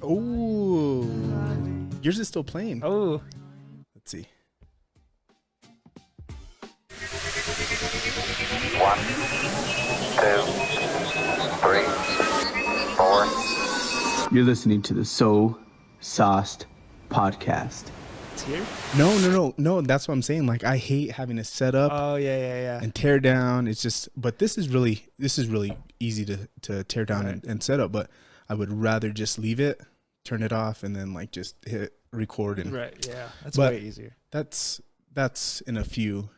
Oh, yours is still playing. Oh. Let's see. 1, 2, 3, 4. You're listening to the So Sauced podcast. It's here? No. That's what I'm saying. Like, I hate having to set up. Oh, yeah. And tear down. It's just, but this is really easy to tear down and set up. But I would rather just leave it, turn it off, and then like just hit record and Right. Yeah, that's way easier. That's in a few,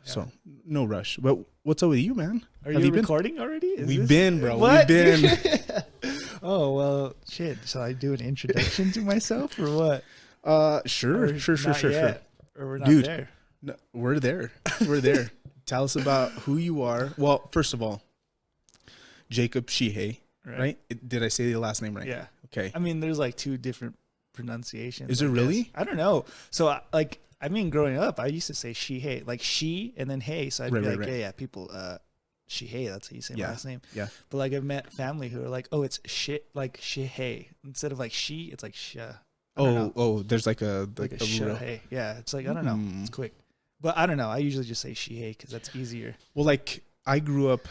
So no rush. But what's up with you, man? Are you recording already? We've been, bro. What? We've been. Oh well, shit. Shall I do an introduction to myself or what? Sure. Or we're not Dude, there. No, we're there. Tell us about who you are. Well, first of all, Jacob Shije, right? Did I say the last name right? Yeah. Okay. I mean, there's like two different pronunciations. Is it really? I don't know. So growing up, I used to say Shije, like she and then hey. So I'd be like, yeah, people, Shije, that's how you say my last name. Yeah. But like I've met family who are like, oh, it's shit, like Shije. Instead of like she, it's like sha. Oh, there's like a sha. Hey, yeah. It's like, I don't know. It's quick. But I don't know. I usually just say Shije because that's easier. Well, like I grew up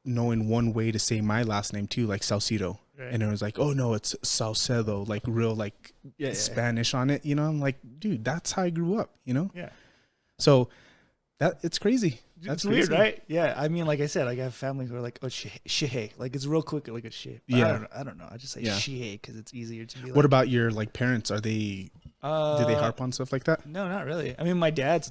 knowing one way to say my last name too, like Salcido. Right. And it was like, oh no, it's Salcedo, like real like Spanish on it, I'm like, dude, that's how I grew up, Yeah. So that it's crazy. That's weird, right? Yeah. I mean, like I said, I have family who are like, oh, Shije. Like it's real quick, like a shit. Yeah. I don't know. I just say Shije because it's easier to be like. What about your like parents? Are they, do they harp on stuff like that? No, not really. I mean, my dad's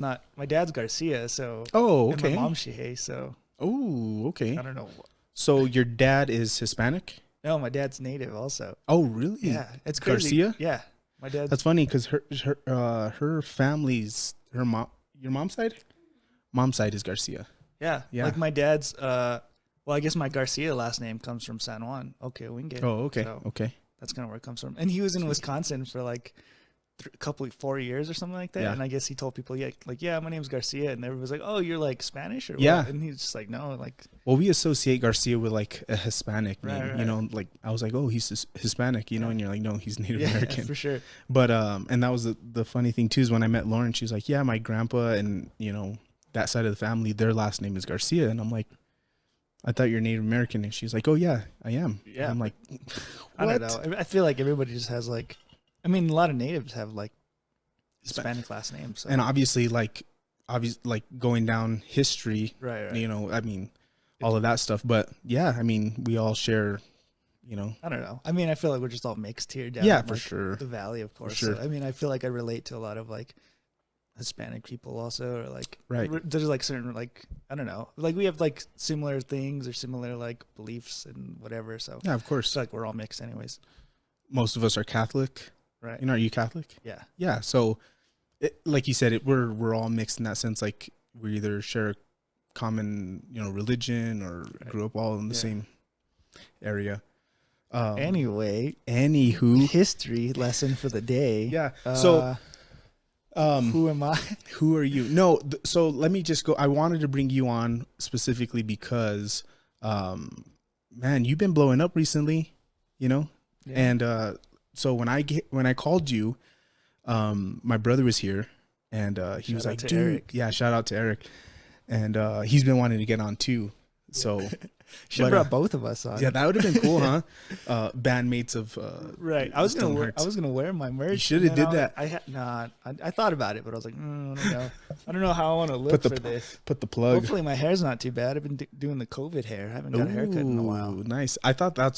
Garcia, so. Oh, okay. And my mom's Shije, so. Oh, okay. I don't know. So your dad is Hispanic? No, my dad's native also. Oh, really? Yeah, it's crazy. Garcia? Yeah, my dad. That's funny because her family's your mom's side. Mom's side is Garcia. Yeah. Like my dad's. Well, I guess my Garcia last name comes from San Juan. Okay, Wingate. Oh, okay, so okay. That's kind of where it comes from. And he was in Wisconsin for like 4 years or something like that. Yeah. And I guess he told people, my name's Garcia, and everybody's like, oh, you're like Spanish or what? And he's just like, no, like. Well, we associate Garcia with like a Hispanic name, right. Like I was like, oh, he's Hispanic, and you're like, no, he's Native American. For sure. But and that was the funny thing too is when I met Lauren, she was like, yeah, my grandpa and that side of the family, their last name is Garcia, and I'm like, I thought you're Native American, and she's like, oh yeah, I am. Yeah. And I'm like, what? I don't know. I feel like everybody just has like, I mean, a lot of natives have like Hispanic last names, so. And obviously going down history, right. I mean, all of that stuff. But yeah, I mean, we all share, I don't know. I mean, I feel like we're just all mixed here down. Yeah, in, for sure. The valley, of course. For sure. So, I mean, I feel like I relate to a lot of like Hispanic people also, or like there's like certain like I don't know, like we have like similar things or similar like beliefs and whatever. So yeah, of course. It's like we're all mixed, anyways. Most of us are Catholic, right? Are you Catholic? Yeah. Yeah. So, like you said, we're all mixed in that sense. Like we either share a common religion or grew up all in the same area. Anywho, history lesson for the day. Yeah. So. Who am I? Who are you? No, so let me just go. I wanted to bring you on specifically because, man, you've been blowing up recently, Yeah. And so when I called you, my brother was here, and he was like, "Dude, Eric. Yeah, shout out to Eric," and he's been wanting to get on too. So should have brought both of us on. Yeah, that would have been cool, huh? Bandmates of right. I was gonna wear my merch. You should have did that. I thought about it, but I was like, I don't know. I don't know how I want to look for this. Put the plug. Hopefully my hair's not too bad. I've been doing the COVID hair. I haven't got a haircut in a while. Nice. I thought I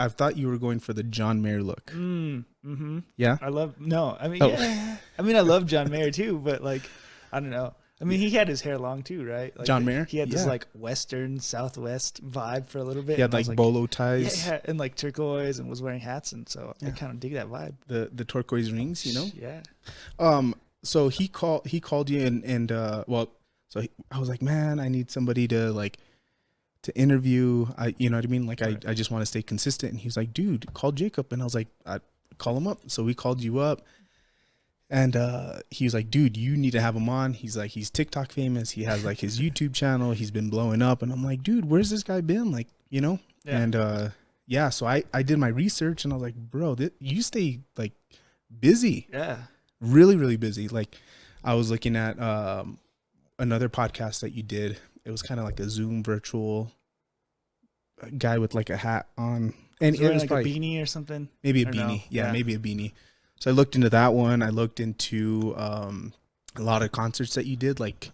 thought you were going for the John Mayer look. Mm-hmm. Yeah. I love yeah. I mean, I love John Mayer too, but like, I don't know. I mean, he had his hair long too, right? Like John Mayer? He had this like Western Southwest vibe for a little bit. He had like bolo ties. Yeah, and like turquoise and was wearing hats. And so I kind of dig that vibe. The turquoise rings, Yeah. So he called you and I was like, man, I need somebody to interview. You know what I mean? Like I just want to stay consistent. And he was like, dude, call Jacob. And I was like, I call him up. So we called you up. And he was like, dude, you need to have him on. He's like, he's TikTok famous. He has like his YouTube channel. He's been blowing up. And I'm like, dude, where's this guy been? Like, Yeah. yeah, so I did my research and I was like, bro, you stay like busy. Yeah. Really, really busy. Like I was looking at another podcast that you did. It was kind of like a Zoom virtual guy with like a hat on. And it was like probably a beanie or something. Maybe a or beanie. no? Yeah, maybe a beanie. So I looked into that one. I looked into a lot of concerts that you did, like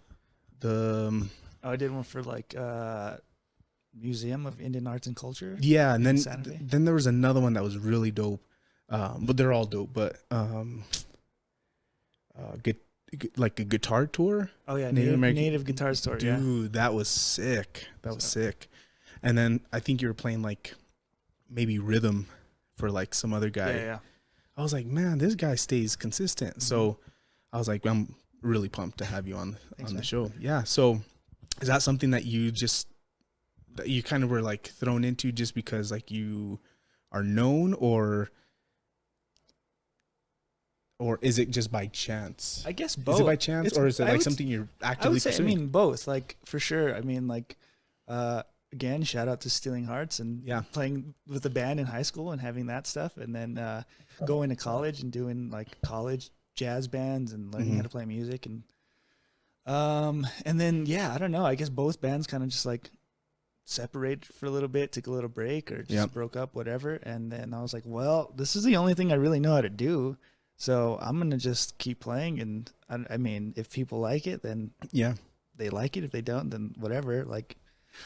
the I did one for like Museum of Indian Arts and Culture. Yeah, and then there was another one that was really dope. But they're all dope. But like a guitar tour. Oh yeah, Native Guitars tour. Dude, that was sick. That was sick. And then I think you were playing like maybe rhythm for like some other guy. Yeah. I was like, man, this guy stays consistent. Mm-hmm. So I was like, I'm really pumped to have you on the show. Yeah. So is that something that you kind of were like thrown into just because like you are known, or is it just by chance? I guess both. Is it by chance, or is it like something you're actively pursuing? I mean, both, like for sure. I mean, like, again, shout out to Stealing Hearts and playing with the band in high school and having that stuff. And then going to college and doing like college jazz bands and learning how to play music. And then, I don't know. I guess both bands kind of just like separated for a little bit, took a little break, or just broke up, whatever. And then I was like, well, this is the only thing I really know how to do. So I'm going to just keep playing. And I mean, if people like it, then they like it. If they don't, then whatever. Like,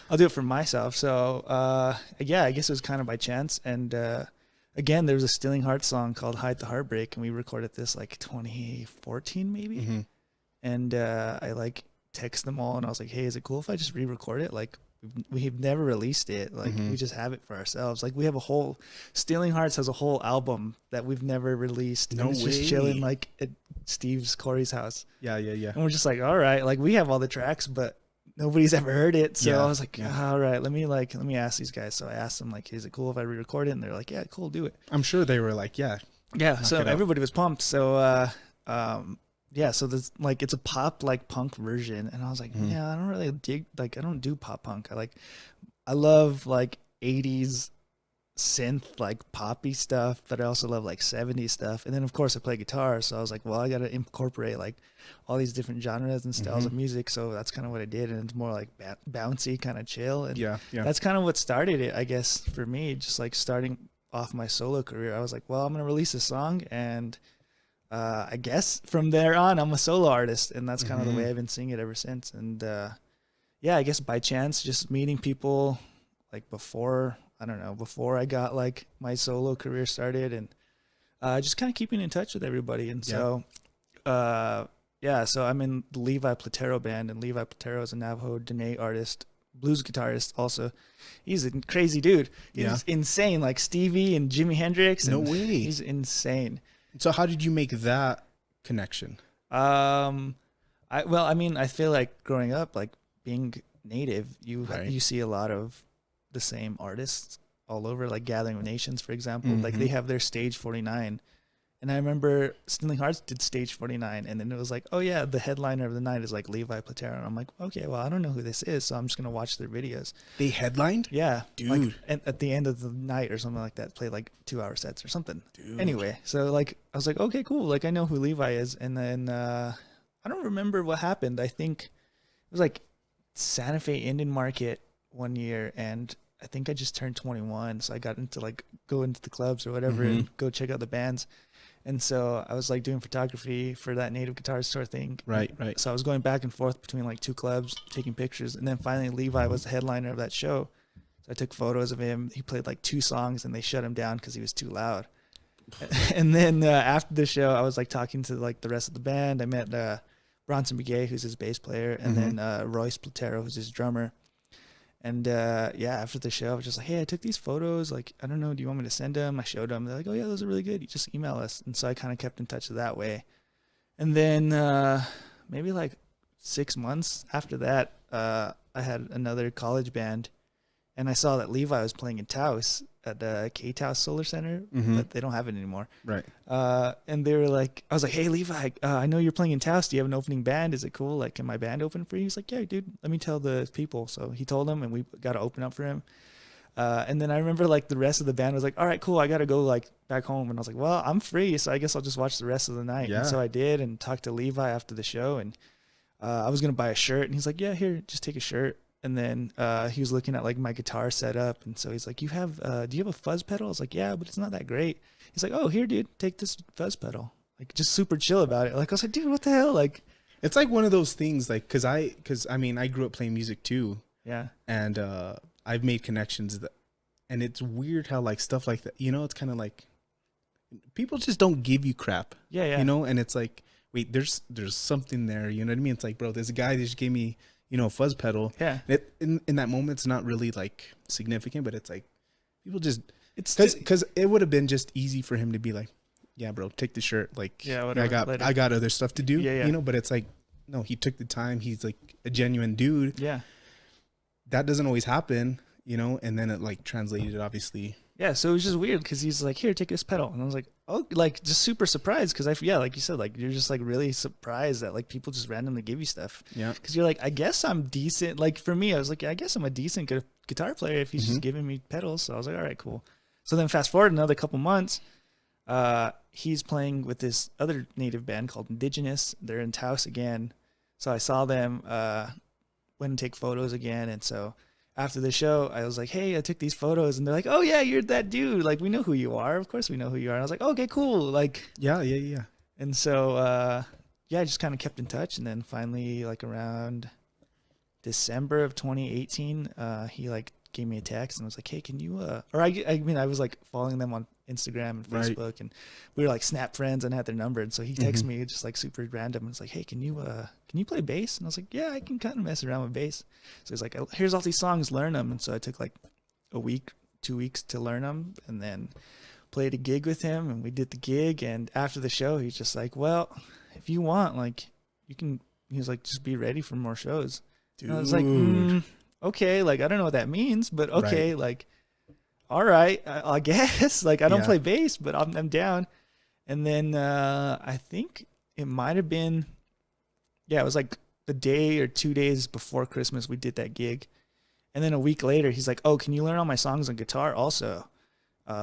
I'll do it for myself. So, I guess it was kind of by chance. And, again, there was a Stealing Hearts song called Hide the Heartbreak, and we recorded this like 2014 maybe. Mm-hmm. And, I like text them all and I was like, hey, is it cool if I just re-record it? Like, we've never released it. Like, we just have it for ourselves. Like, we have Stealing Hearts has a whole album that we've never released. No way. Just chilling like at Corey's house. Yeah. And we're just like, all right, like we have all the tracks, but nobody's ever heard it. So I was like, all right, let me ask these guys. So I asked them like, is it cool if I re-record it? And they're like, yeah, cool, do it. I'm sure they were like, yeah. So everybody was pumped. So, so there's like, it's a pop like punk version. And I was like, I don't really dig, like, I don't do pop punk. I love like 80s synth, like poppy stuff, but I also love like 70s stuff. And then of course I play guitar. So I was like, well, I got to incorporate like all these different genres and styles of music. So that's kind of what I did. And it's more like bouncy, kind of chill. And that's kind of what started it, I guess, for me, just like starting off my solo career. I was like, well, I'm going to release a song, and I guess from there on, I'm a solo artist, and that's kind of the way I've been seeing it ever since. And I guess by chance, just meeting people like before I got like my solo career started, and just kind of keeping in touch with everybody. And so I'm in the Levi Platero band, and Levi Platero is a Navajo Dene artist, blues guitarist also. He's a crazy dude. He's insane, like Stevie and Jimi Hendrix. No way. He's insane. So how did you make that connection? I feel like growing up, like being native, you see a lot of the same artists all over, like Gathering of Nations, for example. Like they have their Stage 49. And I remember Stealing Hearts did Stage 49, and then it was like, oh yeah, the headliner of the night is like Levi Platero. And I'm like, okay, well, I don't know who this is, so I'm just going to watch their videos. They headlined? Yeah. Dude. Like, at the end of the night or something like that, played like 2-hour sets or something. Dude. Anyway, so like, I was like, okay, cool. Like, I know who Levi is. And then I don't remember what happened. I think it was like Santa Fe Indian Market one year, and I think I just turned 21. So I got into like, go into the clubs or whatever and go check out the bands. And so I was like doing photography for that Native Guitars tour thing. Right. So I was going back and forth between like two clubs, taking pictures. And then finally Levi was the headliner of that show. So I took photos of him. He played like 2 songs and they shut him down because he was too loud. And then after the show, I was like talking to like the rest of the band. I met Bronson Begay, who's his bass player, and then Royce Platero, who's his drummer. And after the show, I was just like, hey, I took these photos. Like, I don't know, do you want me to send them? I showed them. They're like, oh, yeah, those are really good. You just email us. And so I kind of kept in touch that way. And then maybe like 6 months after that, I had another college band. And I saw that Levi was playing in Taos at the K-Taos Solar Center, but they don't have it anymore. Right. And they were like, I was like, hey, Levi, I know you're playing in Taos. Do you have an opening band? Is it cool? Like, can my band open for you? He's like, yeah, dude, let me tell the people. So he told them, and we got to open up for him. And then I remember like the rest of the band was like, all right, cool, I got to go like back home. And I was like, well, I'm free, so I guess I'll just watch the rest of the night. Yeah. And so I did, and talked to Levi after the show, and I was going to buy a shirt, and he's like, yeah, here, just take a shirt. And then he was looking at like my guitar setup, and so he's like, do you have a fuzz pedal? I was like, yeah, but it's not that great. He's like, oh, here, dude, take this fuzz pedal. Like, just super chill about it. Like, I was like, dude, what the hell? Like, it's like one of those things, like, cause I mean, I grew up playing music too. yeah. And I've made connections and it's weird how like stuff like that, you know, it's kind of like people just don't give you crap. Yeah, yeah. You know, and it's like, wait, there's something there. You know what I mean? It's like, bro, there's a guy that just gave me, you know, a fuzz pedal. Yeah. In that moment, it's not really like significant, but it's like people just, It's because it would have been just easy for him to be like, yeah, bro, take the shirt. Like, Yeah, whatever, I got other stuff to do. Yeah, yeah. You know, but it's like, no, he took the time. He's like a genuine dude. yeah. That doesn't always happen, you know, and then it like translated, obviously. Yeah, so it was just weird because he's like, here, take this pedal. And I was like, oh, like just super surprised because yeah, like you said, like you're just like really surprised that like people just randomly give you stuff. Yeah. Because you're like, I guess I'm decent. Like for me, I was like, yeah, I guess I'm a decent guitar player if he's just giving me pedals. So I was like, all right, cool. So then fast forward another couple months, he's playing with this other native band called Indigenous. They're in Taos again. So I saw them, went and take photos again. And so after the show, I was like, hey, I took these photos. And they're like, oh, yeah, you're that dude. Like, we know who you are. Of course we know who you are. And I was like, okay, cool. Like, Yeah. and so, yeah, I just kind of kept in touch. And then finally, like around December of 2018, he like gave me a text and was like, hey, can you, or I mean, I was like following them on Instagram and Right. Facebook, and we were like Snap friends and had their number. And so he texted me just like super random and was like, hey, can you play bass? And I was like, yeah, I can kind of mess around with bass. So he's like, here's all these songs, learn them. And so I took like a week, 2 weeks to learn them, and then played a gig with him, and we did the gig. And after the show, he's just like, well, if you want, like, you can, he was like, just be ready for more shows. Dude. And I was like, okay, like, I don't know what that means, but okay, Right. like, all right, I guess. Like, I don't Yeah. play bass, but I'm down. And then I think it might have been, yeah, it was like the day or 2 days before Christmas we did that gig. And then a week later, he's like, oh, can you learn all my songs on guitar also?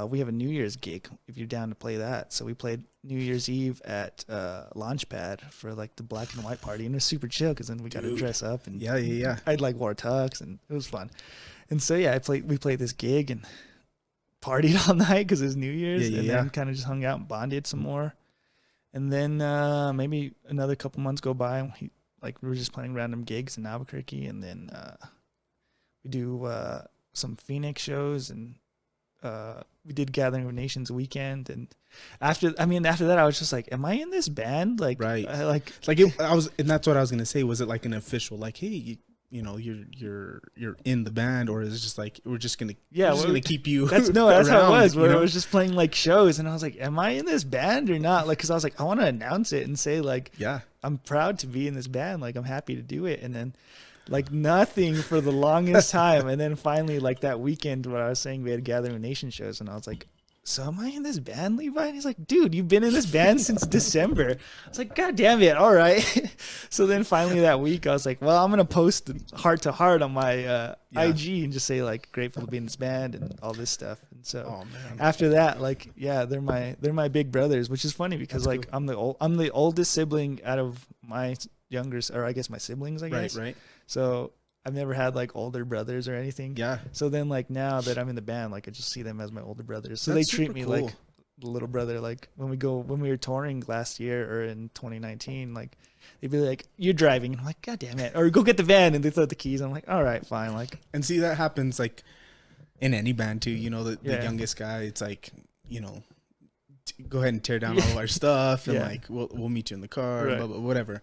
We have a New Year's gig if you're down to play that. So we played New Year's Eve at Launchpad for like the black and white party. And it was super chill because then we got to dress up. And Yeah. I'd like wore a tux, and it was fun. And so, yeah, we played this gig and partied all night because it was New Year's. Yeah. Then kind of just hung out and bonded some more. And then maybe another couple months go by. And we were just playing random gigs in Albuquerque. And then we do some Phoenix shows, and we did Gathering of Nations weekend. And after that, I was just like, am I in this band? Like, Right. And that's what I was gonna say. Was it like an official, like, hey, you know, you're in the band, or is it just like we're just gonna keep you? That's how it around, was. you Where know? I was just playing like shows, and I was like, am I in this band or not? Like, because I was like, I want to announce it and say like, Yeah. I'm proud to be in this band. Like, I'm happy to do it. And then like nothing for the longest time. And then finally, like that weekend when I was saying we had Gathering of Nation shows, and I was like, so am I in this band, Levi? And he's like, dude, you've been in this band since December. I was like, God damn it. All right. So then finally that week, I was like, well, I'm going to post heart to heart on my IG and just say like, grateful to be in this band and all this stuff. And so after that, like, yeah, they're my big brothers, which is funny because That's like cool. I'm the oldest sibling out of my youngest, or I guess my siblings, I guess. Right. So I've never had like older brothers or anything. Yeah. So then like now that I'm in the band, like I just see them as my older brothers. So That's they treat super me cool. like the little brother. Like when we were touring last year or in 2019, like they'd be like, you're driving. And I'm like, God damn it. Or go get the van, and they throw the keys. I'm like, all right, fine. Like, And see, that happens like in any band too. You know, the Yeah. youngest guy, it's like, you know, go ahead and tear down all our stuff, and Yeah. like we'll meet you in the car, Right. blah, blah, whatever.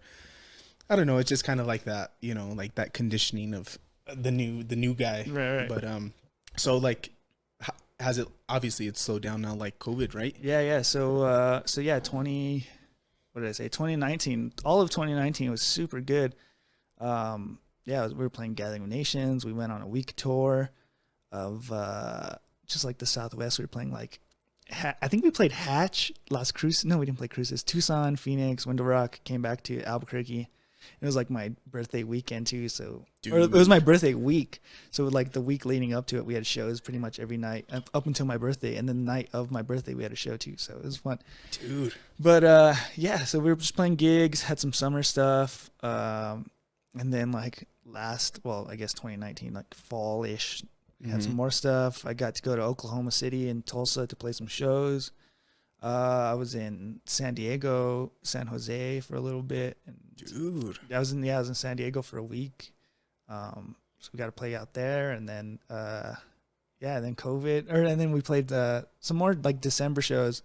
I don't know. It's just kind of like that, you know, like that conditioning of the new guy. Right. But so like, has it, obviously it's slowed down now, like COVID, right? yeah. So yeah, 2019, all of 2019 was super good. Yeah, we were playing Gathering of Nations. We went on a week tour of just like the Southwest. We were playing like, I think we played Hatch, Las Cruces. No, we didn't play Cruces. Tucson, Phoenix, Window Rock, came back to Albuquerque. It was like my birthday weekend too, so Dude. or it was my birthday week. So like the week leading up to it, we had shows pretty much every night up until my birthday, and then the night of my birthday we had a show too. So it was fun, dude. But yeah, so we were just playing gigs, had some summer stuff, and then like I guess 2019, like fall-ish, we had some more stuff. I got to go to Oklahoma City and Tulsa to play some shows. I was in San Diego, San Jose for a little bit. And Dude. I was in San Diego for a week. So we got to play out there, and then and then COVID, and then we played some more like December shows.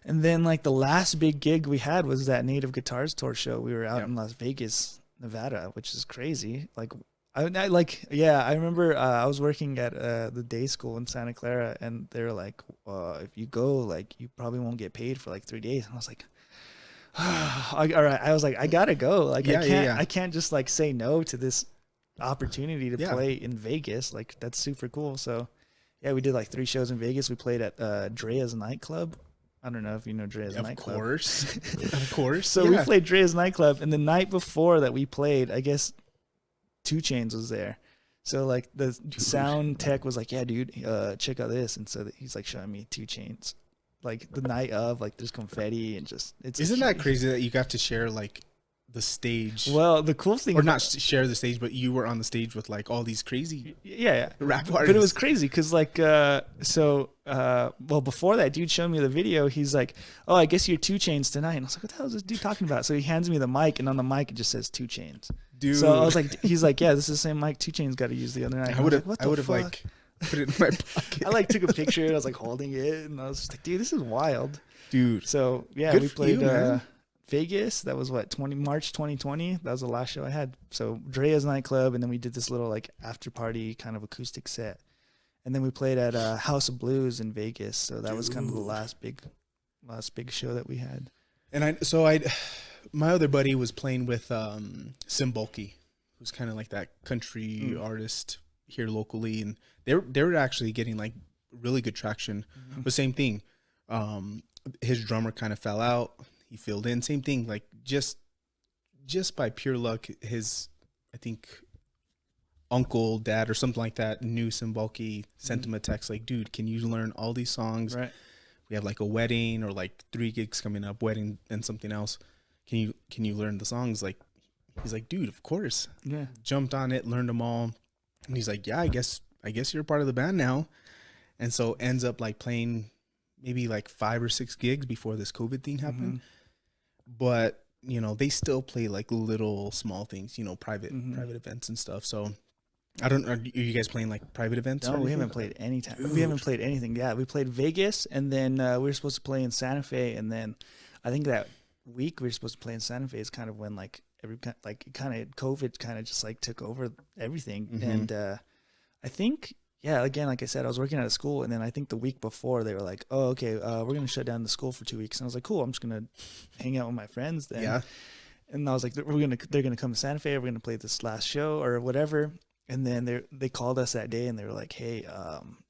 And then like the last big gig we had was that Native Guitars tour show. We were out in Las Vegas, Nevada, which is crazy. Like I remember I was working at the day school in Santa Clara, and they were like, if you go, like, you probably won't get paid for like 3 days. And I was like, all right. I was like, I gotta go. Like, I can't just like say no to this opportunity to play in Vegas. Like, that's super cool. So yeah, we did like 3 shows in Vegas. We played at Drea's nightclub. I don't know if you know Drea's nightclub. Of course. So we played Drea's nightclub, and the night before that we played, I guess 2 Chainz was there. So like the sound tech was like, yeah, dude, check out this. And so he's like showing me 2 Chainz, like the night of, like there's confetti and just, isn't that crazy that you got to share like the stage? Well, the cool thing, or not share the stage, but you were on the stage with like all these crazy rap artists. But it was crazy because like before that dude showed me the video, he's like, oh, I guess you're 2 Chainz tonight. And I was like, what the hell is this dude talking about? So he hands me the mic, and on the mic it just says 2 Chainz. Dude. So I was like, he's like, yeah, this is the same mic 2 Chainz got to use the other night. I would have like put it in my pocket. I like took a picture. I was like holding it, and I was just like, dude, this is wild, dude. So yeah, we played Vegas. That was March 2020. That was the last show I had. So Drea's nightclub, and then we did this little like after party kind of acoustic set, and then we played at House of Blues in Vegas. So that was kind of the last big show that we had. And my other buddy was playing with Simbulky, who's kind of like that country artist here locally, and they were actually getting like really good traction. But same thing, his drummer kind of fell out. He filled in. Same thing, like just by pure luck, his, I think, uncle, dad, or something like that knew Simbulky, sent him a text like, dude, can you learn all these songs? Right. We have like a wedding or like 3 gigs coming up, wedding and something else. Can you learn the songs? Like, he's like, dude, of course. Yeah. Jumped on it, learned them all. And he's like, yeah, I guess you're a part of the band now. And so ends up like playing maybe like 5 or 6 gigs before this COVID thing happened. But, you know, they still play like little small things, you know, private events and stuff. So I don't know. Are you guys playing like private events? No, we haven't played any time. We haven't played anything. Yeah, we played Vegas, and then we were supposed to play in Santa Fe, and then I think that week we were supposed to play in Santa Fe is kind of when like COVID kind of just like took over everything. And I think, yeah, again, like I said, I was working at a school, and then I think the week before they were like, oh, okay, we're going to shut down the school for 2 weeks. And I was like, cool, I'm just going to hang out with my friends then. Yeah. And I was like, they're going to come to Santa Fe. We're going to play this last show or whatever. And then they called us that day, and they were like, hey,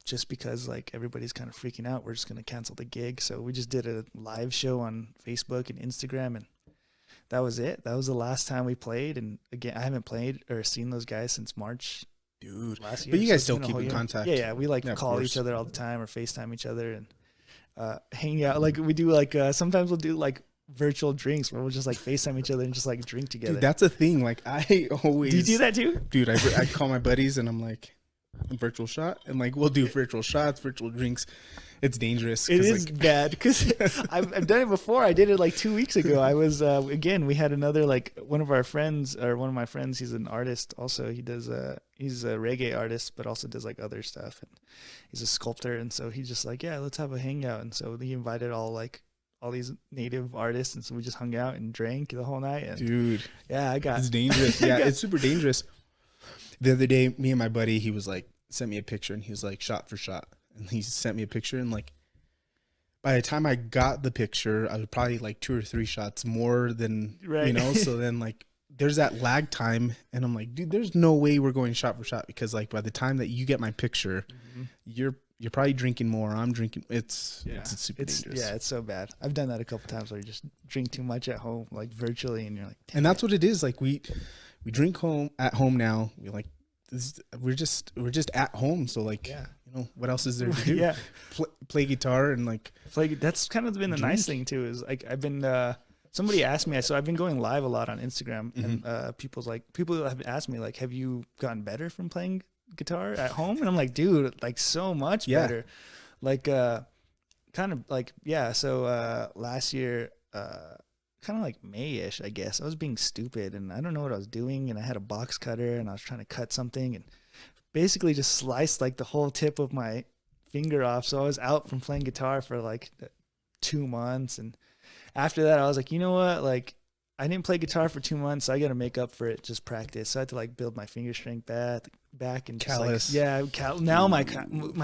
just because like everybody's kind of freaking out, we're just going to cancel the gig. So we just did a live show on Facebook and Instagram, and that was it. That was the last time we played. And again, I haven't played or seen those guys since March. Dude, last year. But you guys still keep in contact. Yeah, we like call each other all the time or FaceTime each other and hang out. Like we do like sometimes we'll do like virtual drinks where we'll just like FaceTime each other and just like drink together. Dude, that's a thing. Like I always Do you do that too? Dude, I call my buddies and I'm like, virtual shot, and like we'll do virtual shots, virtual drinks. It's dangerous. It is like, bad because I've done it before. I did it like 2 weeks ago. I was again. We had another like one of my friends. He's an artist. Also, he does. He's a reggae artist, but also does like other stuff. And he's a sculptor. And so he's just like, yeah, let's have a hangout. And so he invited all these native artists, and so we just hung out and drank the whole night. And dude, yeah, it's dangerous. Yeah, it's super dangerous. The other day, me and my buddy, he was like, sent me a picture, and he was like, shot for shot. And he sent me a picture, and like by the time I got the picture, I was probably like 2 or 3 shots more than you know. So then like there's that lag time, and I'm like, dude, there's no way we're going shot for shot, because like by the time that you get my picture, you're you're probably drinking more. I'm drinking. It's super dangerous. Yeah, it's so bad. I've done that a couple times where you just drink too much at home, like virtually, and you're like, and that's what it is. Like we drink at home now. We're like, we're just at home. So like, you know, what else is there to do? Yeah, play guitar and like that's kind of been the nice thing too. Is like I've been. Somebody asked me, so I've been going live a lot on Instagram, and people have asked me like, have you gotten better from playing guitar at home? And I'm like, dude, like so much better. Like kind of like so last year kind of like May-ish, I guess, I was being stupid and I don't know what I was doing, and I had a box cutter and I was trying to cut something and basically just sliced like the whole tip of my finger off. So I was out from playing guitar for like 2 months, and after that I was like, you know what, like I didn't play guitar for 2 months, so I got to make up for it, just practice. So I had to like build my finger strength back and callus. Now my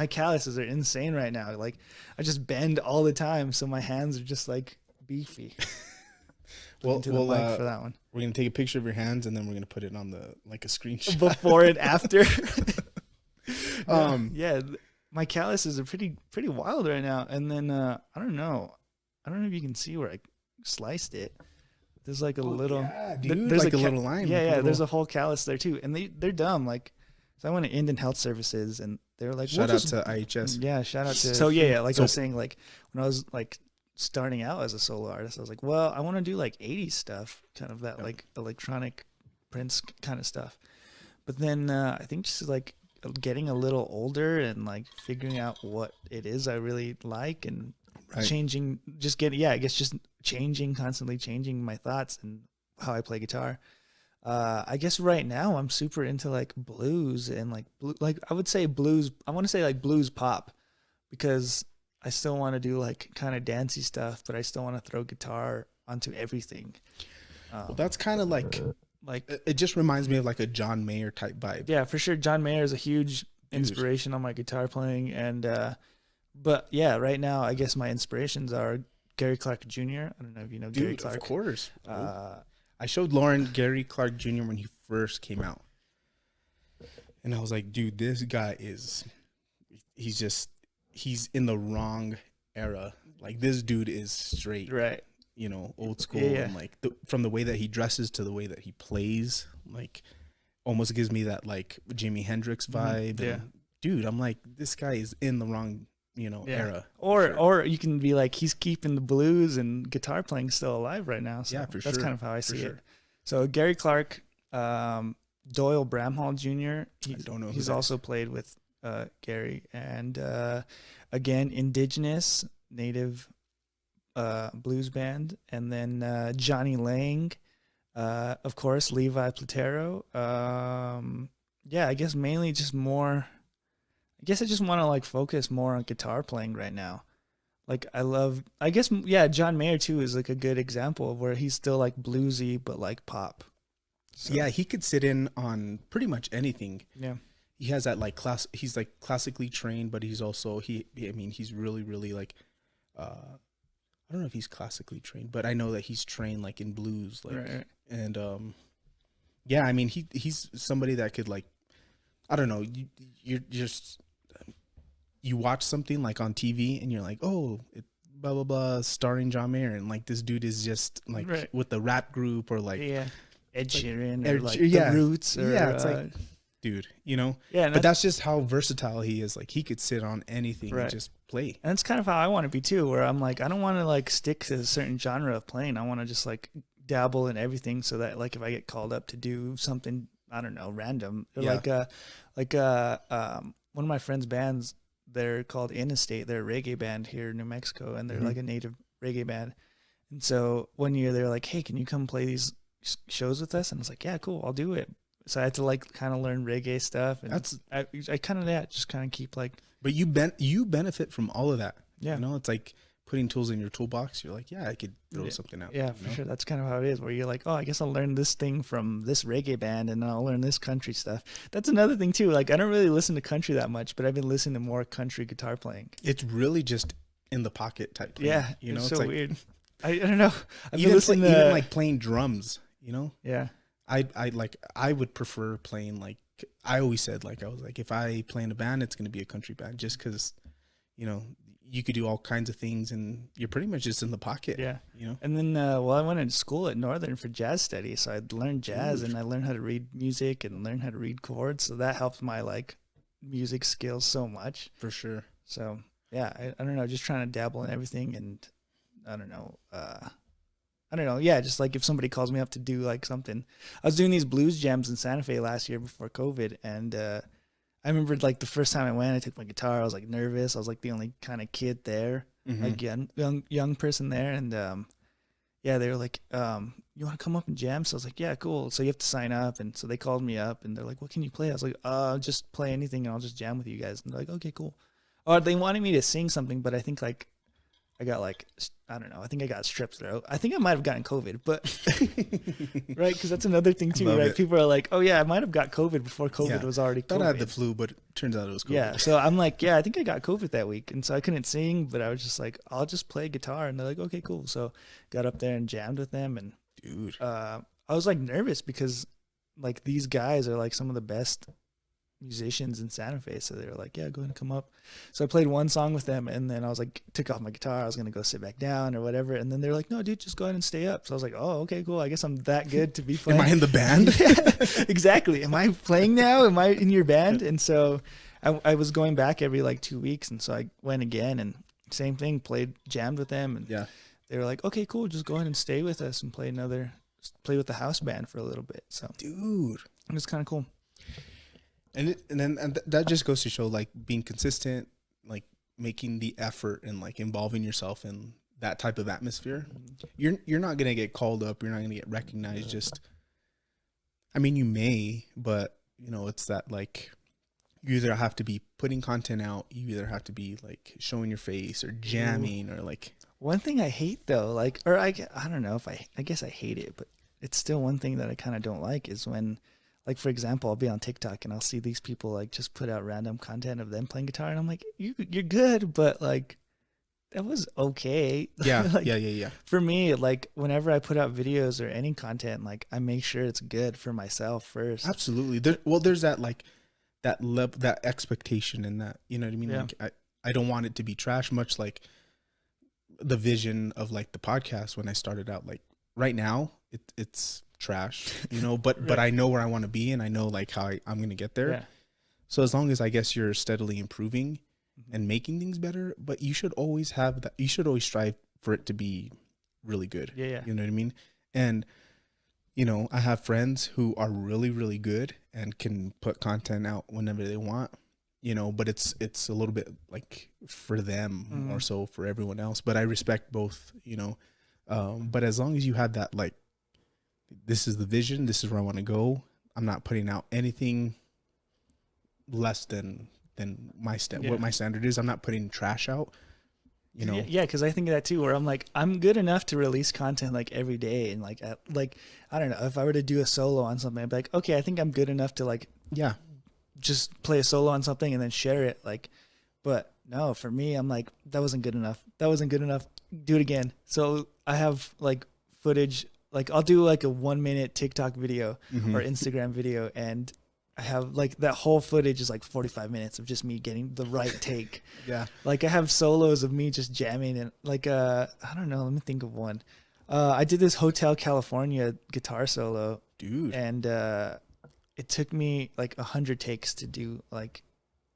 calluses are insane right now. Like I just bend all the time, so my hands are just like beefy. We'll for that one. We're gonna take a picture of your hands and then we're gonna put it on the like a screenshot before and after. My calluses are pretty wild right now. And then I don't know if you can see where I sliced it. There's like a little, dude, there's like a little line. There's a whole callus there too, and they're dumb. Like, so I went to Indian Health Services, and they were like, shout out to IHS. Yeah, shout out to. So I was saying, like when I was like starting out as a solo artist, I was like, well, I want to do like 80s stuff, kind of that like electronic Prince kind of stuff. But then I think just like getting a little older and like figuring out what it is I really like, and changing, constantly changing my thoughts and how I play guitar. I guess right now I'm super into like blues and like I would say blues. I want to say like blues pop, because I still want to do like kind of dancey stuff, but I still want to throw guitar onto everything. Well, that's kind of like it just reminds me of like a John Mayer type vibe. Yeah, for sure. John Mayer is a huge inspiration on my guitar playing, and but yeah, right now I guess my inspirations are Gary Clark Jr. I don't know if you know Gary Clark. Of course. I showed Lauren Gary Clark Jr. when he first came out, and I was like, dude, this guy he's in the wrong era. Like, this dude is straight, right? You know, old school, and like from the way that he dresses to the way that he plays, like almost gives me that like Jimi Hendrix vibe. And, dude, I'm like, this guy is in the wrong, era. Or you can be like, he's keeping the blues and guitar playing still alive right now. So for that's sure. kind of how I see it. So Gary Clark, Doyle Bramhall Jr. I don't know. He's also played with Gary, and again, indigenous native blues band, and then Johnny Lang, of course, Levi Platero. I guess mainly just more. I guess I just want to like focus more on guitar playing right now. Like John Mayer too is like a good example of where he's still like bluesy but like pop. So. Yeah, he could sit in on pretty much anything. Yeah. He has that like he's like classically trained, but he's also he's really, really like I don't know if he's classically trained, but I know that he's trained like in blues, like and he's somebody that could like, I don't know, you're just you watch something like on TV and you're like, oh, blah blah blah, starring John Mayer, and like this dude is just like with the rap group or like Ed Sheeran or like The Roots or it's like, dude, but that's just how versatile he is. Like, he could sit on anything and just play. And that's kind of how I want to be too, where I'm like, I don't want to like stick to a certain genre of playing. I want to just like dabble in everything, so that like if I get called up to do something, I don't know, random, or one of my friend's bands, they're called Estate. They're a reggae band here in New Mexico, and they're like a native reggae band. And so one year they're like, hey, can you come play these shows with us? And I was like, yeah, cool, I'll do it. So I had to like kind of learn reggae stuff, and I kind of just kind of keep like. But you benefit from all of that. Yeah, it's like putting tools in your toolbox. You're like, I could throw something out. Yeah, for sure. That's kind of how it is. Where you're like, oh, I guess I'll learn this thing from this reggae band, and I'll learn this country stuff. That's another thing too. Like, I don't really listen to country that much, but I've been listening to more country guitar playing. It's really just in the pocket type playing. Yeah, it's so like, weird. I don't know. Even like playing drums. Yeah. I would prefer playing like I always said, like, I was like, if I play in a band, it's going to be a country band, just because, you know, you could do all kinds of things and you're pretty much just in the pocket. Yeah. You know? And then, well, I went to school at Northern for jazz studies. So I learned jazz and I learned how to read music and learn how to read chords. So that helped my like music skills so much. For sure. So yeah, I don't know, just trying to dabble in everything. And I don't know. Yeah. Just like if somebody calls me up to do like something, I was doing these blues jams in Santa Fe last year before COVID. And, I remember like the first time I went, I took my guitar. I was like nervous. I was like the only kind of kid there, like young person there. And yeah, they were like, you want to come up and jam? So I was like, yeah, cool. So you have to sign up. And so they called me up and they're like, what can you play? I was like, just play anything and I'll just jam with you guys. And they're like, okay, cool. Or they wanted me to sing something, but I think like I got like, I don't know. I think I got strep throat. I think I might have gotten COVID, but right. Cause that's another thing too, right? People are like, oh yeah, I might've got COVID before COVID was already COVID. Thought I had the flu, but it turns out it was COVID. Yeah. So I'm like, yeah, I think I got COVID that week. And so I couldn't sing, but I was just like, I'll just play guitar. And they're like, okay, cool. So got up there and jammed with them. And dude, I was like nervous because like these guys are like some of the best musicians in Santa Fe. So they were like, yeah, go ahead and come up. So I played one song with them and then I was like, took off my guitar. I was going to go sit back down or whatever. And then they were like, no, dude, just go ahead and stay up. So I was like, oh, okay, cool. I guess I'm that good to be playing. Am I in the band? Yeah, exactly. Am I playing now? Am I in your band? And so I was going back every like 2 weeks. And so I went again and same thing, jammed with them. And yeah, they were like, okay, cool. Just go ahead and stay with us and play with the house band for a little bit. So dude, it was kind of cool. And that just goes to show like being consistent, like making the effort and like involving yourself in that type of atmosphere. You're not gonna get called up. You're not gonna get recognized. Just, I mean, you may, but you know, it's that like you either have to be putting content out, you either have to be like showing your face or jamming or like. One thing I hate though, like, or I don't know if I guess I hate it, but it's still one thing that I kind of don't like is when. Like, for example, I'll be on TikTok and I'll see these people like just put out random content of them playing guitar. And I'm like, you're good, but like, that was okay. Yeah. Like, yeah. For me, like whenever I put out videos or any content, like I make sure it's good for myself first. Absolutely. There's that like that that expectation and that, you know what I mean? Yeah. Like I don't want it to be trash, much like the vision of like the podcast when I started out. Like right now it's trash, you know, but but I know where I want to be and I know like how I'm going to get there. Yeah. So as long as I guess you're steadily improving and making things better, but you should always have that. You should always strive for it to be really good. Yeah. You know what I mean? And you know, I have friends who are really, really good and can put content out whenever they want, you know, but it's a little bit like for them more so for everyone else. But I respect both, you know. But as long as you have that, like, this is the vision, this is where I want to go. I'm not putting out anything less than my what my standard is. I'm not putting trash out, you know. Yeah, because I think of that too, where I'm like, I'm good enough to release content like every day, and like I don't know, if I were to do a solo on something, I'd be like, okay, I think I'm good enough to like just play a solo on something and then share it, like. But no, for me, I'm like, that wasn't good enough. Do it again. So I have like footage. Like I'll do like a 1 minute TikTok video or Instagram video, and I have like that whole footage is like 45 minutes of just me getting the right take. Yeah. Like I have solos of me just jamming and like I don't know, let me think of one. I did this Hotel California guitar solo, dude, and it took me like 100 takes to do like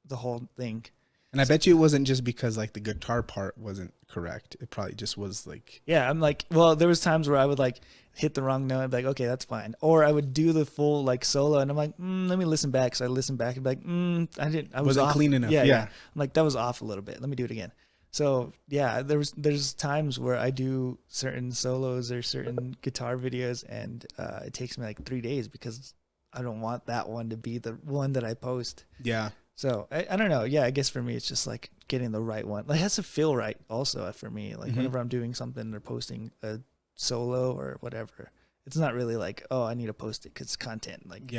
the whole thing. And I bet you it wasn't just because like the guitar part wasn't correct. It probably just was like. Yeah, I'm like, well, there was times where I would like hit the wrong note. I'd be like, okay, that's fine. Or I would do the full like solo, and I'm like, let me listen back. So I listen back and be like, I wasn't clean enough. Yeah. I'm like, that was off a little bit. Let me do it again. So yeah, there's times where I do certain solos or certain guitar videos, and it takes me like 3 days because I don't want that one to be the one that I post. Yeah. So I don't know. Yeah, I guess for me, it's just like getting the right one. Like it has to feel right also for me. Like whenever I'm doing something or posting a solo or whatever, it's not really like, oh, I need to post it because it's content. Like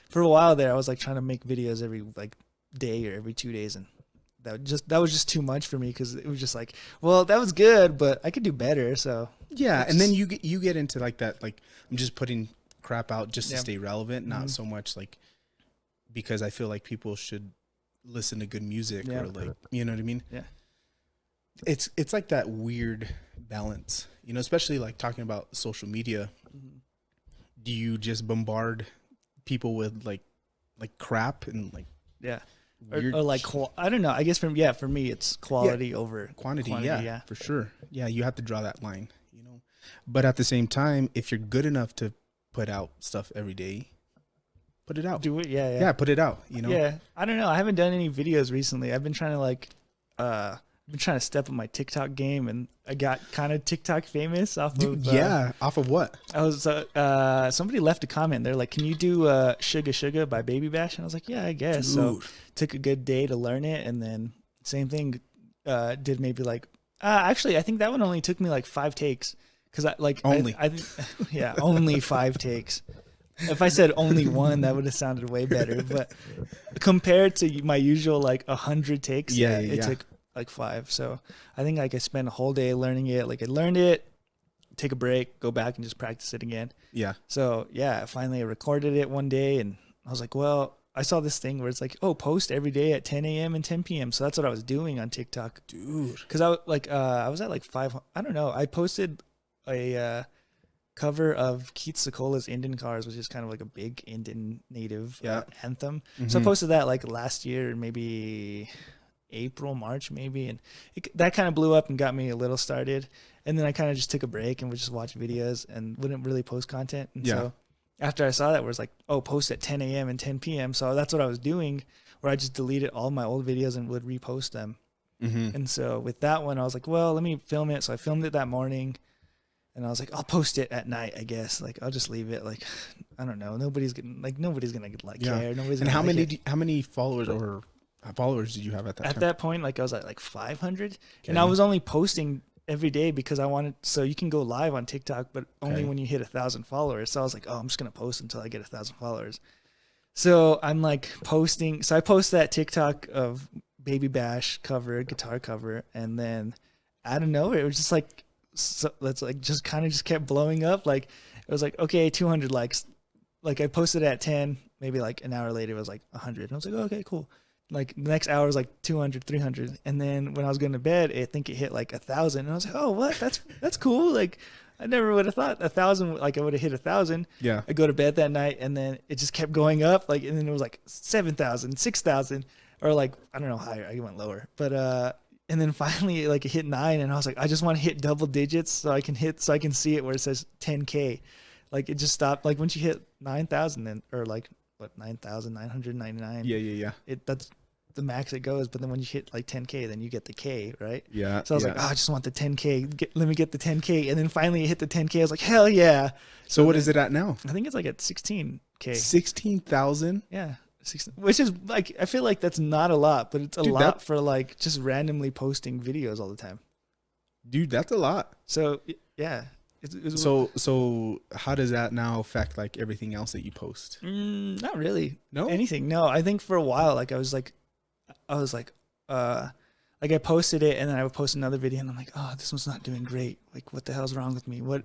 for a while there, I was like trying to make videos every like day or every 2 days. And that was just too much for me because it was just like, well, that was good, but I could do better. So yeah. And then you get into like that, like I'm just putting crap out just to stay relevant. Not so much like because I feel like people should listen to good music Yeah. or like, you know what I mean? Yeah. It's like that weird balance, you know, especially like talking about social media. Do you just bombard people with like crap and like Yeah. weird Or like, I don't know. I guess for me, it's quality over quantity? quantity. Yeah, for sure. Yeah, you have to draw that line, you know. But at the same time, if you're good enough to put out stuff every day, put it out. Do it. Yeah. Yeah, put it out, you know. Yeah. I don't know. I haven't done any videos recently. I've been trying to like, I've been trying to step up my TikTok game, and I got kind of TikTok famous off of. Off of what? I was somebody left a comment. They're like, "Can you do Sugar Sugar by Baby Bash?" And I was like, "Yeah, I guess." So took a good day to learn it, and then same thing. Did maybe like actually, I think that one only took me like 5 takes because I like only yeah, only 5 takes. If I said only one, that would have sounded way better. But compared to my usual like 100 takes, it took like 5. So I think like I spent a whole day learning it. Like I learned it, take a break, go back and just practice it again. Yeah. So yeah, finally I recorded it one day, and I was like, well, I saw this thing where it's like, oh, post every day at 10 a.m. and 10 p.m. So that's what I was doing on TikTok, dude. Because I was at like 5. I don't know. I posted a cover of Keith Secola's Indian Cars, which is kind of like a big Indian native anthem. Mm-hmm. So I posted that like last year, maybe April, March, maybe, and that kind of blew up and got me a little started. And then I kind of just took a break and would just watch videos and wouldn't really post content. And so after I saw that, where it's like, oh, post at 10 a.m. and 10 p.m. So that's what I was doing, where I just deleted all my old videos and would repost them. Mm-hmm. And so with that one, I was like, well, let me film it. So I filmed it that morning, and I was like, I'll post it at night, I guess. Like, I'll just leave it. Like, I don't know. Nobody's gonna care. Nobody's and how many followers did you have at that time? At that point, like I was at like 500, and I was only posting every day because I wanted, so you can go live on TikTok, but only when you hit 1,000 followers. So I was like, oh, I'm just going to post until I get 1,000 followers. So I'm like posting. So I post that TikTok of Baby Bash cover, guitar cover. And then out of nowhere, it was just like, that's like just kind of just kept blowing up. Like it was like, okay, 200 likes. Like I posted at 10, maybe like an hour later, it was like 100. And I was like, oh, okay, cool. Like the next hour was like 200, 300. And then when I was going to bed, I think it hit like 1,000. And I was like, oh, what? That's cool. Like I never would have thought 1,000, like I would have hit 1,000. Yeah. I go to bed that night, and then it just kept going up. Like, and then it was like 7,000, 6,000, or like, I don't know, higher. I went lower. But, and then finally like it hit 9, and I was like, I just want to hit double digits so I can see it where it says 10K. Like it just stopped. Like once you hit 9,000, then, or like, what, 9,999. Yeah. That's the max it goes, but then when you hit like 10K, then you get the K, right? Yeah. So I was like, oh, I just want the 10K. Let me get the 10K. And then finally it hit the 10K. I was like, hell yeah. So what is it at now? I think it's like at 16K. 16,000? Yeah. 16, which is like, I feel like that's not a lot, but it's a lot for like just randomly posting videos all the time. Dude, that's a lot. So yeah. So how does that now affect like everything else that you post? Not really. No? Anything. No, I think for a while, like I posted it, and then I would post another video, and I'm like, oh, this one's not doing great. Like, what the hell's wrong with me? What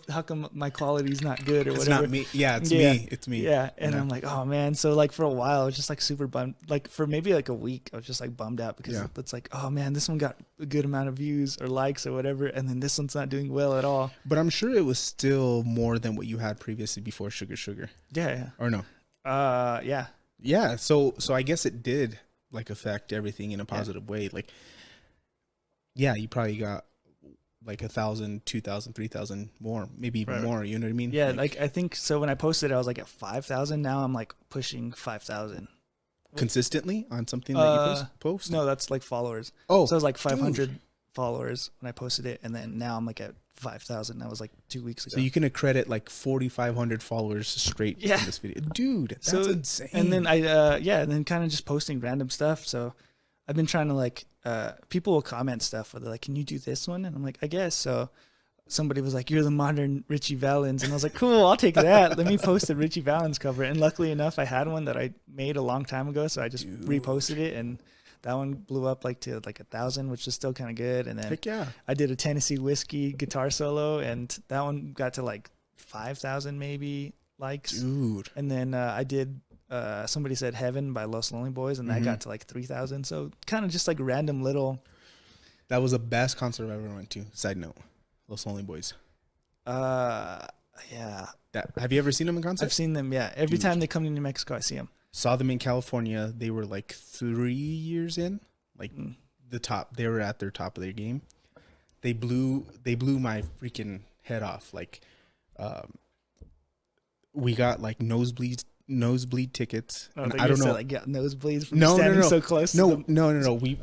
how come my quality's not good or it's whatever? It's not me. Yeah, it's me. Yeah. And I'm like, oh man. So like for a while I was just like super bummed. Like for maybe like a week, I was just like bummed out because it's like, oh man, this one got a good amount of views or likes or whatever, and then this one's not doing well at all. But I'm sure it was still more than what you had previously before Sugar. Yeah. Or no? Yeah. Yeah. So I guess it did like affect everything in a positive way. Like, yeah, you probably got like 1,000, 2,000, 3,000 more, maybe even more. You know what I mean? Yeah. Like I think so. When I posted, I was like at 5,000. Now I'm like pushing 5,000 consistently on something that you post. No, that's like followers. Oh, so I was like 500 followers when I posted it, and then now I'm like at 5,000. That was like 2 weeks ago. So you can accredit like 4,500 followers straight from this video, dude. That's insane. And then and then kind of just posting random stuff. So I've been trying to like, people will comment stuff where they're like, can you do this one? And I'm like, I guess. So somebody was like, you're the modern Richie Valens. And I was like, cool, I'll take that. Let me post a Richie Valens cover. And luckily enough, I had one that I made a long time ago. So I just reposted it, and that one blew up like to like 1,000, which is still kind of good. And then I did a Tennessee Whiskey guitar solo, and that one got to like 5,000 maybe likes. Dude. And then I did somebody said Heaven by Los Lonely Boys, and that got to like 3,000. So kind of just like random little. That was the best concert I've ever went to. Side note, Los Lonely Boys. Yeah. Have you ever seen them in concert? I've seen them, yeah. Every time they come to New Mexico, I see them. Saw them in California. They were like 3 years in, like the top. They were at their top of their game. They blew my freaking head off. Like, we got like nosebleed tickets. And I don't know. Like got nosebleeds from standing so close. No.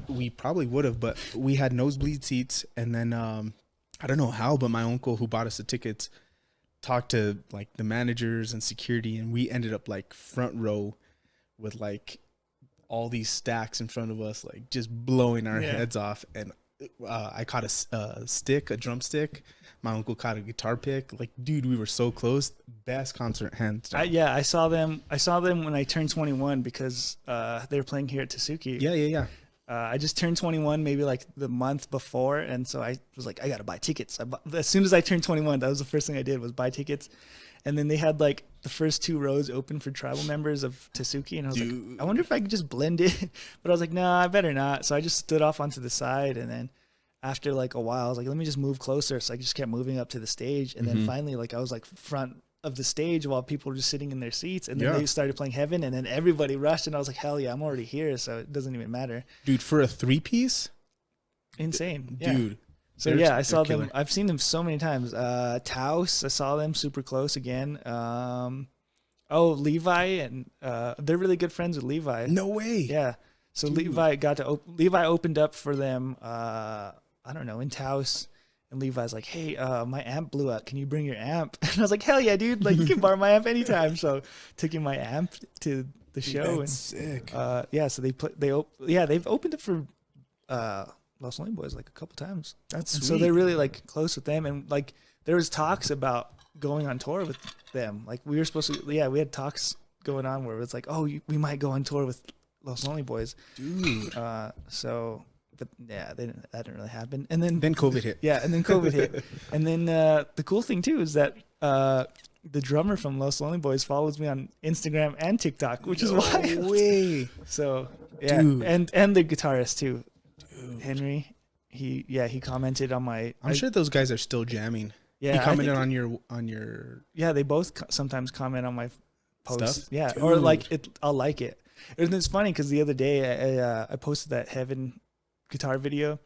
We probably would have, but we had nosebleed seats, and then I don't know how, but my uncle who bought us the tickets talked to like the managers and security, and we ended up like front row with like all these stacks in front of us, like just blowing our heads off. And I caught a drumstick. My uncle caught a guitar pick. Like, dude, we were so close. Best concert, hands down. I saw them when I turned 21 because they were playing here at Tasuki. Yeah. I just turned 21 maybe like the month before, and so I was like, I gotta buy tickets. As soon as I turned 21, that was the first thing I did was buy tickets. And then they had like the first 2 rows open for tribal members of Tasuki, and I was like, I wonder if I could just blend it. But I was like, nah, I better not. So I just stood off onto the side, and then after like a while, I was like, let me just move closer. So I just kept moving up to the stage, and then finally, like I was like front of the stage while people were just sitting in their seats, and then they started playing Heaven, and then everybody rushed, and I was like, hell yeah, I'm already here, so it doesn't even matter. Dude, for a 3-piece? Insane. Dude. So yeah, I saw them. I've seen them so many times. Taos, I saw them super close again. Levi, and they're really good friends with Levi. No way. Yeah. So dude. Levi opened up for them. I don't know, in Taos. And Levi's like, hey, my amp blew up. Can you bring your amp? And I was like, hell yeah, dude. Like, you can borrow my amp anytime. So took in my amp to the show. That's sick. So they've opened up for Los Lonely Boys like a couple times. That's sweet. So they're really like close with them. And like there was talks about going on tour with them. Like we were supposed to, we had talks going on where it was like, we might go on tour with Los Lonely Boys. Dude. But yeah, that didn't really happen. And then COVID hit. Yeah, and then COVID hit. And then the cool thing too is that the drummer from Los Lonely Boys follows me on Instagram and TikTok, which is wild. Way. So yeah, dude. and the guitarist too, dude. Henry. He commented on my. I'm sure those guys are still jamming. Yeah, he commented on your. Yeah, they both sometimes comment on my posts. Stuff? Yeah, dude. or like it. I'll like it. And it's funny because the other day I posted that Heaven guitar video,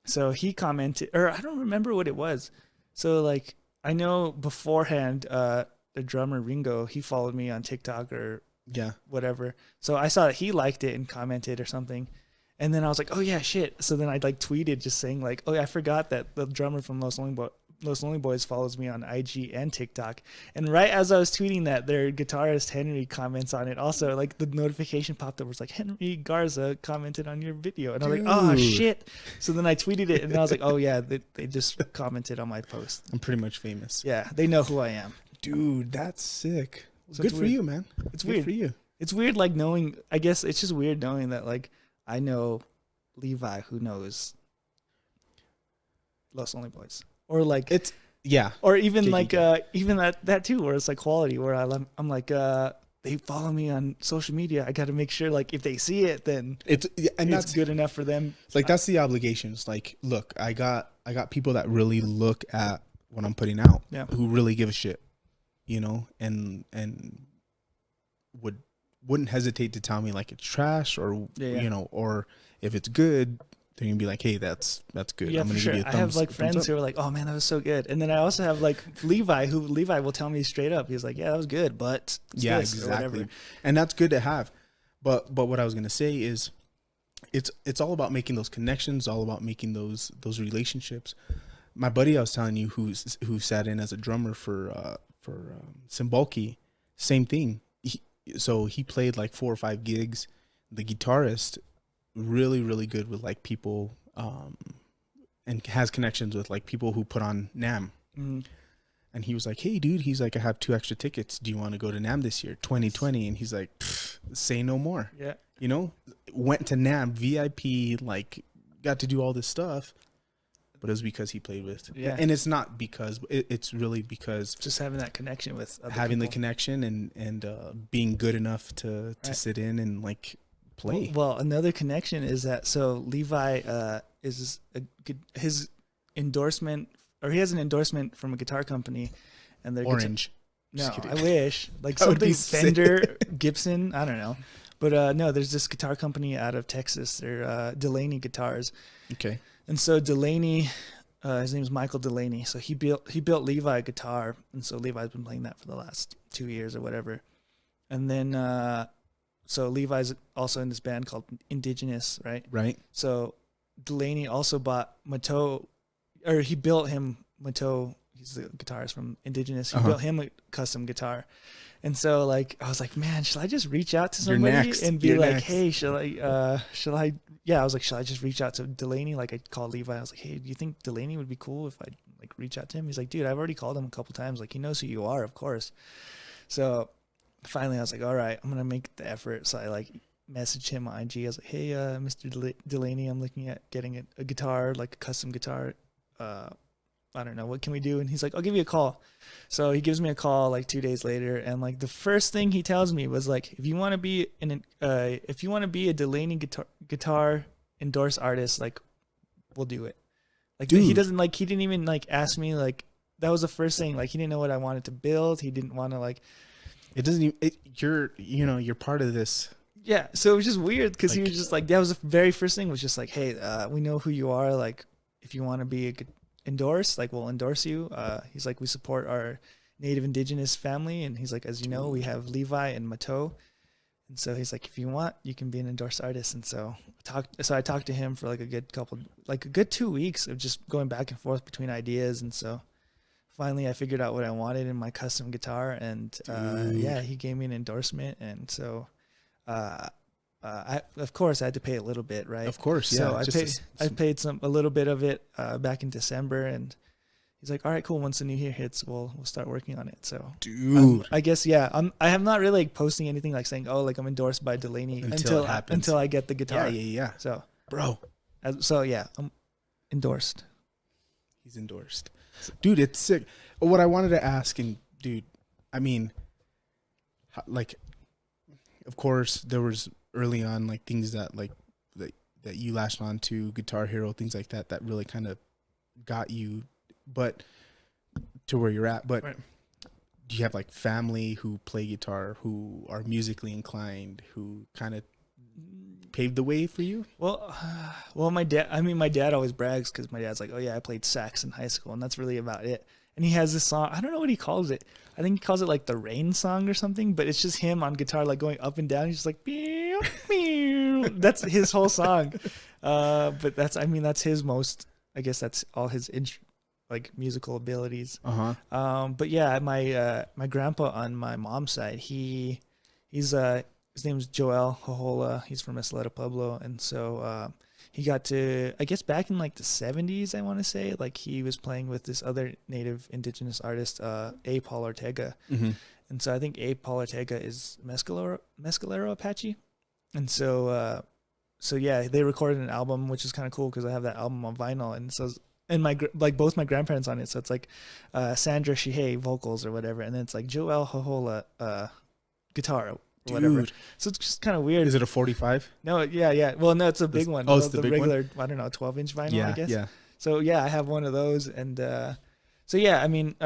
so he commented, or I don't remember what it was. So like I know beforehand, the drummer Ringo, he followed me on TikTok or whatever. So I saw that he liked it and commented or something, and then I was like, oh yeah, shit. So then I like tweeted just saying like, oh yeah, I forgot that the drummer from Los Lonely Boys follows me on IG and TikTok. And right as I was tweeting that, their guitarist Henry comments on it. Also, like the notification popped up, was like, Henry Garza commented on your video. And I was like, oh shit. So then I tweeted it, and I was like, oh yeah, they just commented on my post. I'm pretty much famous. Yeah, they know who I am. Dude, that's sick. So good for you, man. It's good weird for you. It's weird, like knowing. I guess it's just weird knowing that, like, I know Levi, who knows Los Lonely Boys. Or like it's or even like even that too, where it's like quality, where I'm like they follow me on social media. I got to make sure like if they see it, then it's good enough for them. Like that's the obligation. It's like, look, I got people that really look at what I'm putting out, who really give a shit, and wouldn't hesitate to tell me like it's trash or or if it's good. They're gonna be like, hey, that's good. Yeah, I'm gonna for sure. give you a I have like friends who are like, oh man, that was so good. And then I also have like Levi will tell me straight up. He's like, yeah, that was good, but exactly. And that's good to have. But what I was gonna say is, it's all about making those connections, all about making those relationships. My buddy I was telling you who sat in as a drummer for Cymbalki, same thing. He played like 4 or 5 gigs. The guitarist, really, really good with like people, and has connections with like people who put on NAMM. Mm-hmm. And he was like, hey dude, he's like, I have 2 extra tickets. Do you want to go to NAMM this year? 2020. And he's like, say no more. Yeah. Went to NAMM VIP, like got to do all this stuff. but it was because he played with. Yeah. And it's not because, it's really because Just having that connection with other having the people. connection and being good enough to Right. sit in and like play. Well, another connection is that so Levi is his endorsement, or he has an endorsement from a guitar company, and they're Orange. No, Just kidding. I wish like That would something be sick. Fender, Gibson, I don't know, but no, there's this guitar company out of Texas. They're Delaney Guitars, Okay. and so Delaney, his name's Michael Delaney. So he built Levi a guitar, and so Levi's been playing that for the last 2 years or whatever, and then so Levi's also in this band called Indigenous, right? Right. So Delaney also bought Mateau, or he built him Mateau. He's the guitarist from Indigenous. He built him a custom guitar. And so like, I was like, man, should I just reach out to You're somebody next. and be You're like, next. hey, should I, yeah, I was like, should I just reach out to Delaney? Like I called Levi. I was like, hey, do you think Delaney would be cool if I like reach out to him? He's like, dude, I've already called him a couple times. Like he knows who you are, of course. So finally I was like, all right, I'm going to make the effort. So I like messaged him on IG. I was like, hey, Mr. Delaney, I'm looking at getting a guitar, like a custom guitar. I don't know, what can we do? And he's like, I'll give you a call. So he gives me a call like 2 days later, and like the first thing he tells me was like, if you want to be a Delaney guitar endorsed artist, like we'll do it. Like Dude. he didn't even like ask me, like that was the first thing. Like he didn't know what I wanted to build. He didn't want to like, It doesn't even, you're part of this. yeah. So it was just weird because he Like- was just like, that was the very first thing, was just like, hey, we know who you are. Like if you want to be endorsed, like we'll endorse you. He's like, we support our native indigenous family, and he's like, as you know, we have Levi and Mateau, and so he's like, if you want, you can be an endorsed artist. And so I talked to him for like a good 2 weeks of just going back and forth between ideas. And so finally I figured out what I wanted in my custom guitar, and yeah, he gave me an endorsement. And so I of course I had to pay a little bit, right? Of course, So yeah. I paid a little bit of it back in December, and he's like, all right, cool. Once the new year hits, we'll start working on it. So Dude. I guess, yeah, I have not really like posting anything like saying, oh, like I'm endorsed by Delaney Until it happens. until I get the guitar. Yeah. So Bro, yeah, I'm endorsed. he's endorsed. Dude, it's sick. What I wanted to ask, and dude, I mean, like, of course, there was early on like things that like that you latched on to, Guitar Hero, things like that really kind of got you, but to where you're at. But Right. do you have like family who play guitar, who are musically inclined, who kind of paved the way for you? Well, my dad always brags, because my dad's like, oh yeah, I played sax in high school, and that's really about it. And he has this song, I don't know what he calls it. I think he calls it like the Rain Song or something, but it's just him on guitar, like going up and down. He's just like, meow, meow. That's his whole song. But that's his most, I guess that's all his like musical abilities. But yeah, my grandpa on my mom's side, he's his name's Joel Hohola. He's from Isleta Pueblo, and so he got to, I guess back in like the 70s, I want to say, like he was playing with this other native indigenous artist, A. Paul Ortega. Mm-hmm. And so I think A. Paul Ortega is Mescalero Apache. And so yeah, they recorded an album, which is kind of cool because I have that album on vinyl. And so, and both my grandparents on it. So it's like Sandra Shije vocals or whatever. And then it's like Joel Hohola guitar. Whatever. Dude. So it's just kind of weird. Is it a 45? No, yeah. Well, no, it's a big one. Oh, it's the big regular, I don't know, 12-inch vinyl, I guess. Yeah. So yeah, I have one of those, and so yeah, I mean,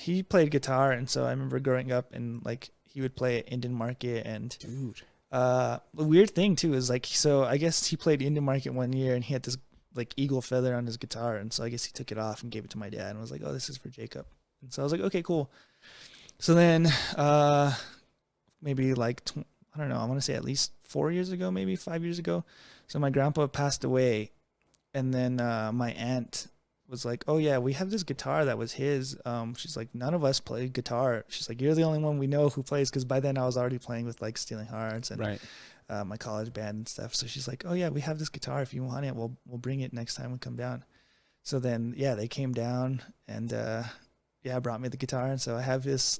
he played guitar, and so I remember growing up, and like he would play at Indian Market, and Dude. the weird thing too is like, so I guess he played Indian Market one year, and he had this like eagle feather on his guitar, and so I guess he took it off and gave it to my dad, and was like, oh, this is for Jacob, and so I was like, okay, cool. So then maybe like I don't know, I want to say at least 4 years ago, maybe 5 years ago. So my grandpa passed away, and then my aunt was like, oh yeah, we have this guitar that was his. She's like, none of us play guitar. She's like, you're the only one we know who plays, because by then I was already playing with like Stealing Hearts and Right. My college band and stuff. So she's like, oh yeah, we have this guitar. If you want it, we'll bring it next time we come down. So then yeah, they came down, and yeah, brought me the guitar, and so I have this.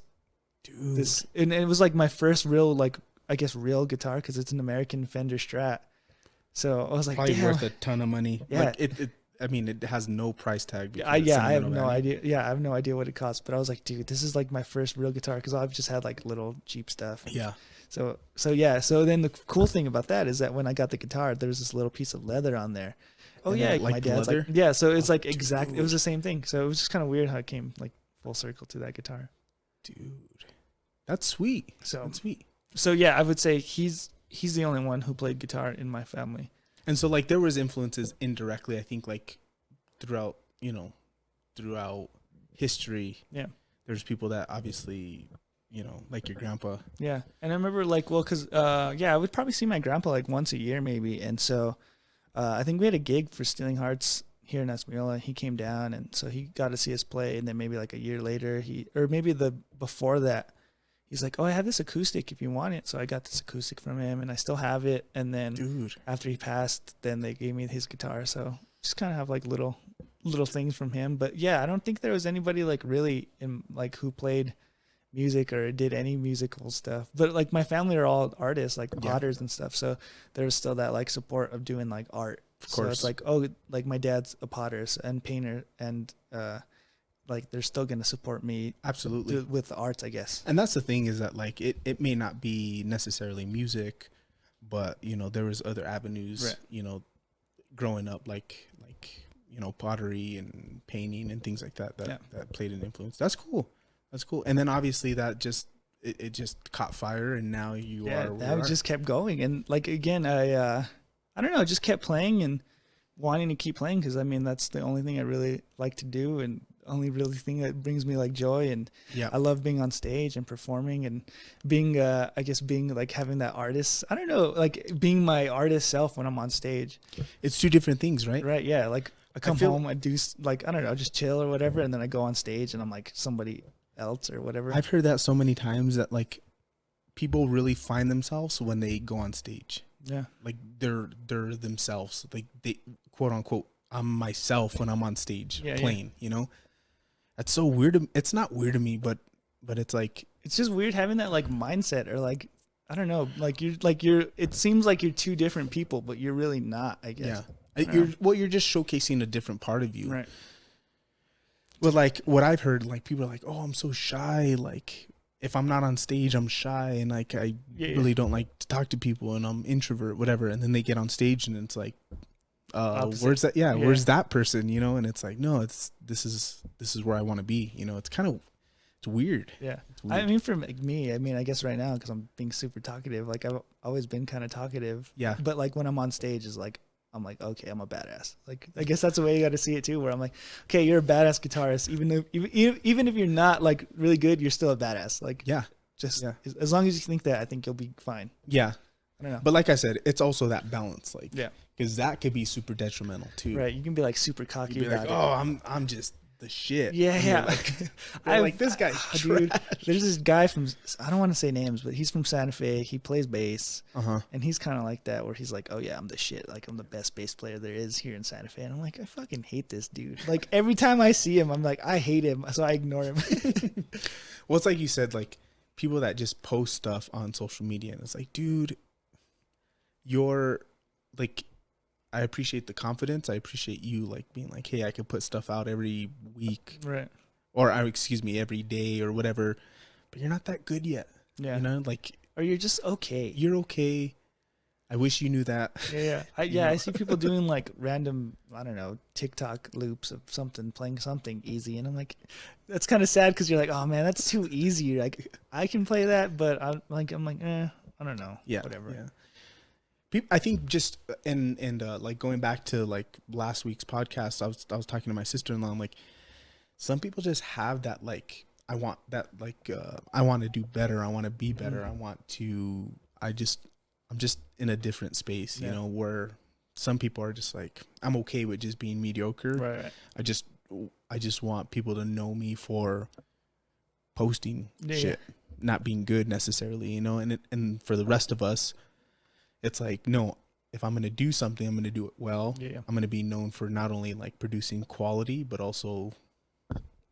Dude. And it was like my first real, like, I guess real guitar, because it's an American Fender Strat. So I was like, Probably damn. worth a ton of money. Yeah. Like I mean, it has no price tag. because I it's I have sentimental no value. idea. Yeah, I have no idea what it costs. But I was like, dude, this is like my first real guitar because I've just had like little cheap stuff. Yeah. So yeah. So then the cool thing about that is that when I got the guitar, there was this little piece of leather on there. Oh And yeah, then, like, my dad's leather? like, yeah. So it's Oh, like exact. It was the same thing. So it was just kind of weird how it came like full circle to that guitar. Dude, that's sweet. So That's sweet. so yeah, I would say he's the only one who played guitar in my family. And so like there was influences indirectly, I think, like throughout, throughout history. Yeah. There's people that obviously, like your grandpa. Yeah, and I remember like, well, cause I would probably see my grandpa like once a year maybe, and so I think we had a gig for Stealing Hearts here in Osceola. He came down, and so he got to see us play, and then maybe like a year later, before that, he's like, "Oh, I have this acoustic if you want it." So I got this acoustic from him, and I still have it. And then Dude. after he passed, then they gave me his guitar. So just kind of have like little things from him. But yeah, I don't think there was anybody like really who played music or did any musical stuff. But like my family are all artists, like potters and stuff. So there's still that like support of doing like art. Of So course. it's like, oh, like my dad's a potter and painter, and like they're still gonna support me Absolutely. with the arts, I guess. And that's the thing is that like it may not be necessarily music, but there was other avenues, Right. Growing up like pottery and painting and things like that that played an influence. That's cool. That's cool. And then obviously that just it just caught fire, and now you are where I you are. just kept going, and like again, I don't know, just kept playing and wanting to keep playing because I mean that's the only thing I really like to do, and only really thing that brings me like joy. And Yeah. I love being on stage and performing and being I guess being like having that artist, I don't know, like being my artist self when I'm on stage. It's two different things, right? Right? Yeah. Like I come feel- home, I do like I don't know, just chill or whatever, and then I go on stage and I'm like somebody else or whatever. I've heard that so many times that like people really find themselves when they go on stage. Yeah. Like they're themselves. Like they quote unquote, I'm myself when I'm on stage playing. That's so weird. It's not weird to me, but it's like It's just weird having that like mindset, or like I don't know, like you're it seems like you're two different people, but you're really not, I guess. you're just showcasing a different part of you. Right. But like what I've heard, like people are like, oh, I'm so shy. Like if I'm not on stage, I'm shy, and like I really don't like to talk to people, and I'm introvert, whatever. And then they get on stage, and it's like, where's that? Yeah, where's that person? And it's like, no, this is where I want to be. It's kind of it's weird. Yeah. It's weird. I mean, for like me, I guess right now because I'm being super talkative. Like I've always been kind of talkative. Yeah. But like when I'm on stage, is like I'm like, okay, I'm a badass. Like I guess that's the way you got to see it too. Where I'm like, okay, you're a badass guitarist, even if you're not like really good, you're still a badass. Like just as long as you think that, I think you'll be fine. Yeah. I don't know. But like I said, it's also that balance. Like Yeah. because that could be super detrimental too. Right. You can be like super cocky You'd be about like, it. oh, I'm just the shit. Yeah, And yeah. you're like, you're like this guy's dude. trash. There's this guy from, I don't want to say names, but he's from Santa Fe. He plays bass, Uh-huh. and he's kind of like that, where he's like, "Oh yeah, I'm the shit. Like I'm the best bass player there is here in Santa Fe." And I'm like, I fucking hate this dude. Like every time I see him, I'm like, I hate him, so I ignore him. Well, it's like you said, like people that just post stuff on social media, and it's like, dude, you're like, I appreciate the confidence. I appreciate you like being like, hey, I could put stuff out every week, Right. or every day or whatever, but you're not that good yet. Yeah. Like, Or you're just okay. you're okay. I wish you knew that. Yeah. I see people doing like random, I don't know, TikTok loops of something, playing something easy, and I'm like, that's kind of sad because you're like, oh man, that's too easy. Like I can play that, but I'm like, I don't know. Yeah. Whatever. Yeah. I think just and like going back to like last week's podcast, I was talking to my sister-in-law. I'm like, some people just have that like, I want that like I want to do better. I want to be better. I'm just in a different space, you know, where some people are just like, I'm okay with just being mediocre. Right. I just want people to know me for posting shit, not being good necessarily, and for the rest of us, it's like, no, if I'm going to do something, I'm going to do it well. Yeah. I'm going to be known for not only like producing quality, but also,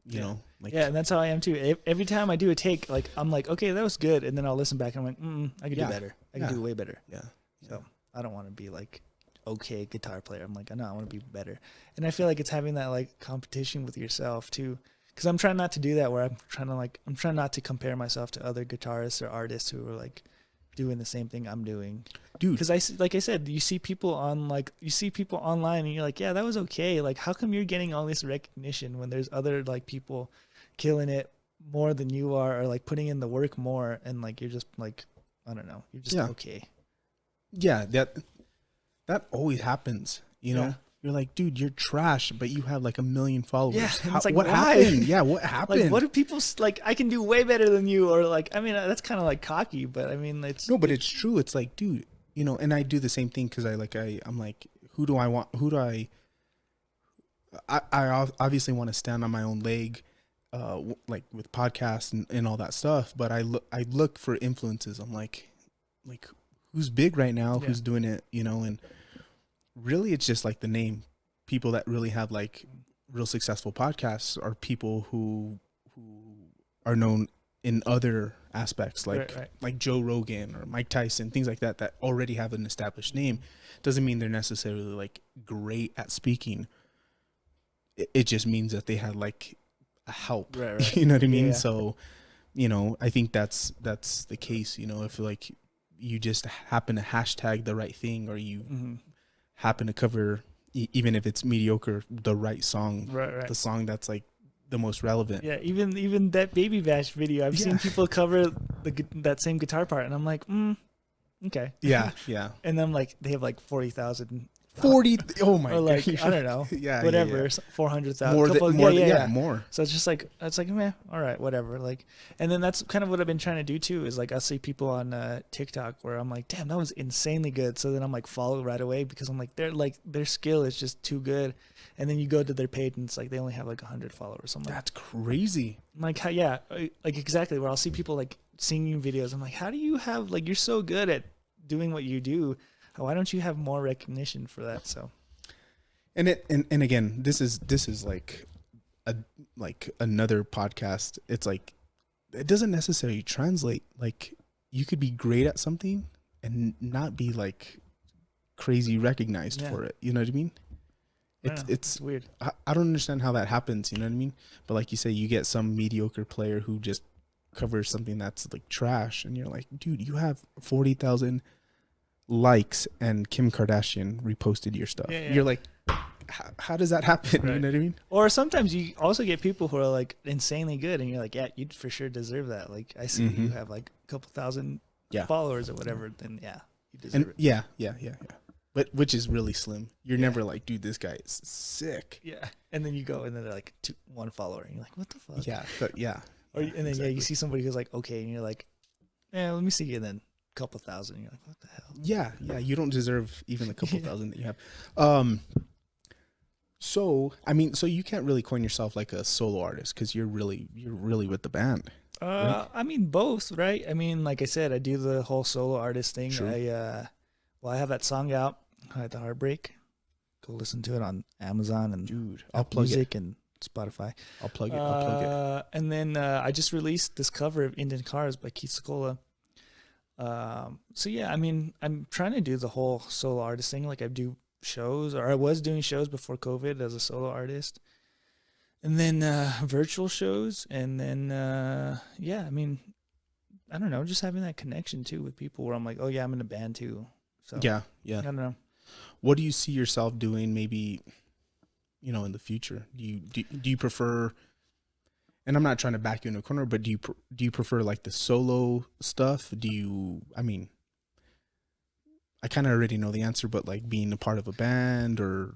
you know, like, yeah, and that's how I am too. Every time I do a take, like I'm like, okay, that was good, and then I'll listen back and I'm like, I could do better. I could do way better. yeah. So I don't want to be like okay guitar player. I'm like, I know I want to be better. And I feel like it's having that like competition with yourself too. Because I'm trying not to do that, where I'm trying not to compare myself to other guitarists or artists who are like doing the same thing I'm doing, dude. Because like I said, you see people online, and you're like, yeah, that was okay. Like, how come you're getting all this recognition when there's other like people killing it more than you are, or like putting in the work more, and like you're just like, I don't know, you're just okay. Yeah, that always happens. You know. Yeah. You're like, dude, you're trash, but you have like 1 million followers. Yeah, and it's like, what why? happened? Yeah, what happened? Like, what do people like? I can do way better than you, or like, I mean, that's kind of like cocky, but I mean, it's no, but it's true. It's like, dude, you know, and I do the same thing because I'm like, who do I want? Who do I obviously want to stand on my own leg, like with podcasts and all that stuff. But I look for influences. I'm like who's big right now? Yeah. Who's doing it? You know, and really it's just like the name. People that really have like real successful podcasts are people who are known in other aspects, like like Joe Rogan or Mike Tyson, things like that already have an established name. Doesn't mean they're necessarily like great at speaking. It just means that they had like a help. Right. You know what I mean? Yeah. So, you know, I think that's the case. You know, if like you just happen to hashtag the right thing, or you happen to cover, even if it's mediocre, the right song, the song that's like the most relevant. Yeah, even that Baby Bash video, I've seen people cover that same guitar part, and I'm like, okay. Yeah. And then like they have like 40,000. 40. Oh my! Or like God. I don't know. Yeah. Whatever. 400,000. More. So it's just like meh. All right, whatever. Like, and then that's kind of what I've been trying to do too. Is like I see people on TikTok where I'm like, damn, that was insanely good. So then I'm like follow right away because I'm like their skill is just too good. And then you go to their page and it's like they only have like 100 followers. I'm like, that's crazy. I'm like, like exactly. Where I'll see people like singing videos. I'm like, how do you have like you're so good at doing what you do? Why don't you have more recognition for that? So, and again, this is like another podcast. It's like it doesn't necessarily translate. Like you could be great at something and not be like crazy recognized for it. You know what I mean? It's weird. I don't understand how that happens. You know what I mean? But like you say, you get some mediocre player who just covers something that's like trash, and you're like, dude, you have 40,000 likes and Kim Kardashian reposted your stuff. You're like, how does that happen? You know what I mean? Or sometimes you also get people who are like insanely good, and you're like, yeah, you for sure deserve that. Like I see you have like a couple thousand followers or whatever. Then you deserve it. Yeah. But which is really slim. You're never like, dude, this guy is sick. Yeah. And then you go, and then they're like 1 follower, and you're like, what the fuck? Yeah. Or and then you see somebody who's like, okay, and you're like, yeah, let me see, and then couple thousand, and you're like, what the hell? Yeah, you don't deserve even the couple thousand that you have. So you can't really coin yourself like a solo artist because you're really with the band. Right? I mean both, right? I mean, like I said, I do the whole solo artist thing. Sure. I have that song out, The Heartbreak. Go listen to it on Amazon and dude, I'll plug Music and Spotify. I'll plug it. And then I just released this cover of Indian Cars by Keith Secola. So yeah, I mean, I'm trying to do the whole solo artist thing. Like I do shows, or I was doing shows before COVID as a solo artist, and then virtual shows, and then I mean, I don't know, just having that connection too with people where I'm like, oh yeah, I'm in a band too. So yeah. I don't know. What do you see yourself doing? Maybe, you know, in the future, do you prefer? And I'm not trying to back you in a corner, but do you prefer like the solo stuff? I mean, I kind of already know the answer, but like being a part of a band or?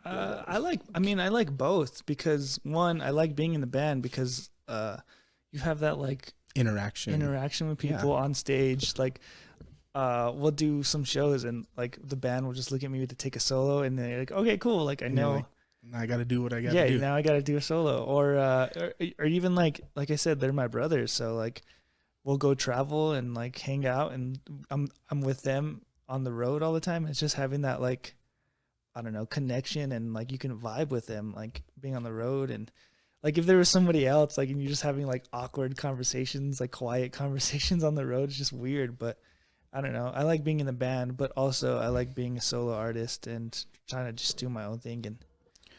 I like both because one, I like being in the band because you have that like interaction with people on stage. Like we'll do some shows and like the band will just look at me to take a solo and they're like, okay, cool. Like I know. Like, I got to do what I got to do. Yeah, now I got to do a solo. Or even like I said, they're my brothers. So like we'll go travel and like hang out and I'm with them on the road all the time. It's just having that like, I don't know, connection and like you can vibe with them, like being on the road. And like if there was somebody else, like and you're just having like awkward conversations, like quiet conversations on the road, it's just weird. But I don't know. I like being in the band, but also I like being a solo artist and trying to just do my own thing. And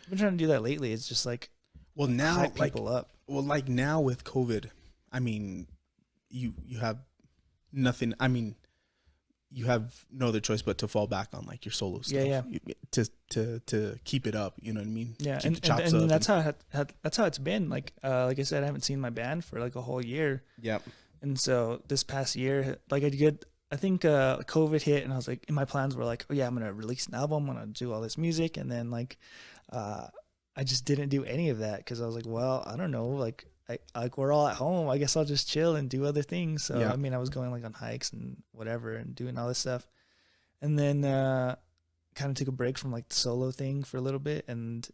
I've been trying to do that lately. It's just like Well, now, hype like, people up. well, like now with COVID, I mean, you have nothing. I mean, you have no other choice but to fall back on like your solo stuff. Yeah. To keep it up. You know what I mean? Yeah, Keep the chops up. and that's how it's been. Like I said, I haven't seen my band for like a whole year. Yep. And so this past year, like I think COVID hit, and I was like, and my plans were like, oh yeah, I'm gonna release an album, I'm gonna do all this music, and then like, I just didn't do any of that because I was like, well, I don't know, like we're all at home, I guess I'll just chill and do other things. So Yeah. I mean, I was going like on hikes and whatever and doing all this stuff, and then kind of took a break from like the solo thing for a little bit, and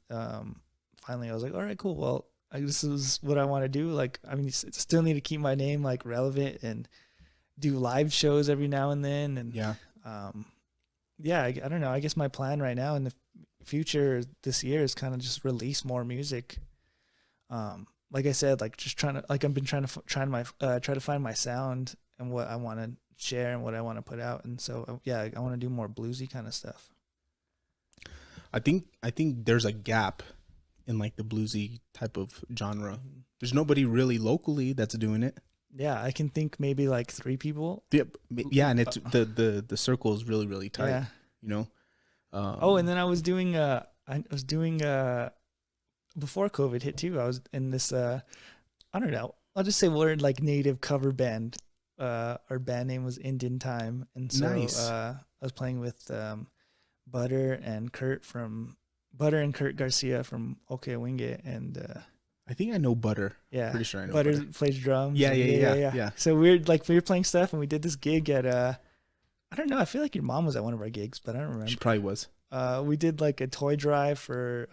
finally I was like, all right, cool, well, this is what I want to do. Like, I mean, still need to keep my name like relevant and do live shows every now and then. And I don't know. I guess my plan right now in the future this year is kind of just release more music. Like I said, like just trying to, like I've been trying to find my sound and what I want to share and what I want to put out. And so, I want to do more bluesy kind of stuff. I think there's a gap in like the bluesy type of genre. There's nobody really locally that's doing it. Yeah, I can think maybe like 3 people. Yep. Yeah, and it's the circle is really, really tight. Yeah. You know. And then I was doing before COVID hit too. I was in this I don't know. I'll just say we're like native cover band. Our band name was Indian Time, and so Nice. I was playing with Butter and Kurt Garcia from OK Wing It, and I think I know Butter. yeah, Pretty sure I know Butter Butter. plays drums. Yeah. So we were playing stuff, and we did this gig at I don't know. I feel like your mom was at one of our gigs, but I don't remember. She probably was. We did like a toy drive for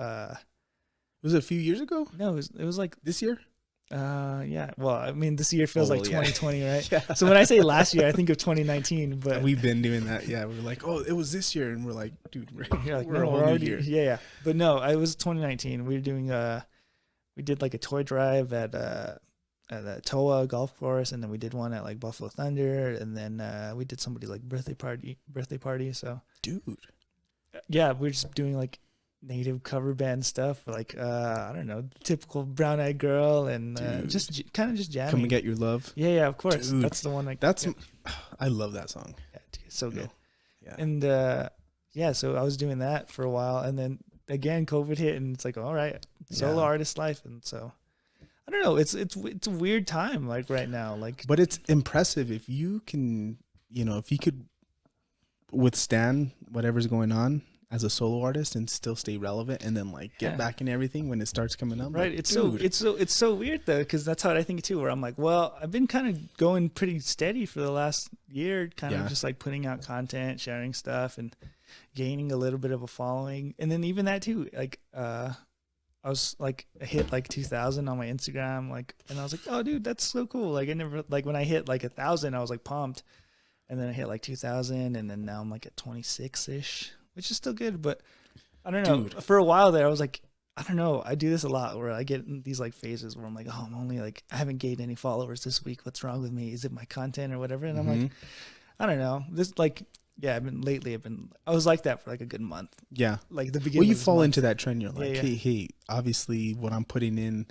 Was it a few years ago? no, it was like This year? yeah. Well, I mean, this year feels Oh, like well, yeah. 2020, right? So when I say last year, I think of 2019. But We've been doing that. Yeah, we're like, oh, it was this year, and we're like, dude, you're like, we're no, a whole we're new already year. yeah. But no, it was 2019. We were doing we did like a toy drive at the Toa golf course, and then we did one at like Buffalo Thunder, and then we did somebody's like birthday party. So Dude, yeah, we're just doing like native cover band stuff, like I don't know, typical Brown Eyed Girl, and Dude. just kind of just jamming. come and get your love. Yeah, of course. Dude, That's the one. Like, That's yeah, I love that song. dude, it's so You good. know? Yeah. And so I was doing that for a while, and then again COVID hit, and it's like, all right, solo Yeah. artist life, and so I don't know. It's a weird time like right now, like. But it's impressive if you can, if you could withstand whatever's going on as a solo artist and still stay relevant, and then like get Yeah. back in everything when it starts coming up. Right, Like, it's dude. so weird though, because that's how I think too. Where I'm like, well, I've been kind of going pretty steady for the last year, kind Yeah. of just like putting out content, sharing stuff, and gaining a little bit of a following. And then even that too, like I was like, I hit like 2,000 on my Instagram, like, and I was like, oh dude, that's so cool. Like I never, like when I hit like 1,000, I was like pumped, and then I hit like 2,000, and then now I'm like at 26-ish, which is still good, but I don't know. Dude. For a while there, I was like, I don't know. I do this a lot where I get in these like phases where I'm like, oh, I'm only like, I haven't gained any followers this week. What's wrong with me? Is it my content or whatever? And I'm like, I don't know. This like, yeah, I was like that for like a good month. Yeah. Like the beginning. Well, you of this fall month. into that trend. You're like, Yeah. hey, obviously what I'm putting in,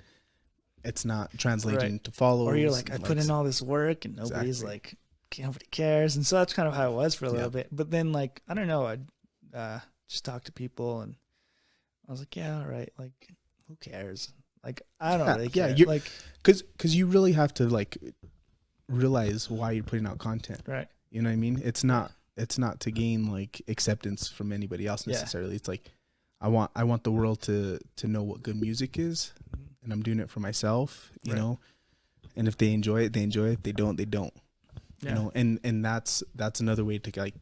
it's not translating Right. to followers. Or you're like, I and, put in all this work and nobody's Exactly. like, nobody cares. And so that's kind of how it was for a little Yeah. bit. But then like, I don't know. I'd just talk to people, and I was like, yeah, all right. Like, who cares? Like, I don't really care. you're- Like, because you really have to like realize why you're putting out content. right. You know what I mean? It's not to gain like acceptance from anybody else Yeah. necessarily. It's like I want the world to know what good music is, and I'm doing it for myself, you Right. know. And if they enjoy it, they enjoy it. If they don't, they don't. Yeah. You know, and that's another way to like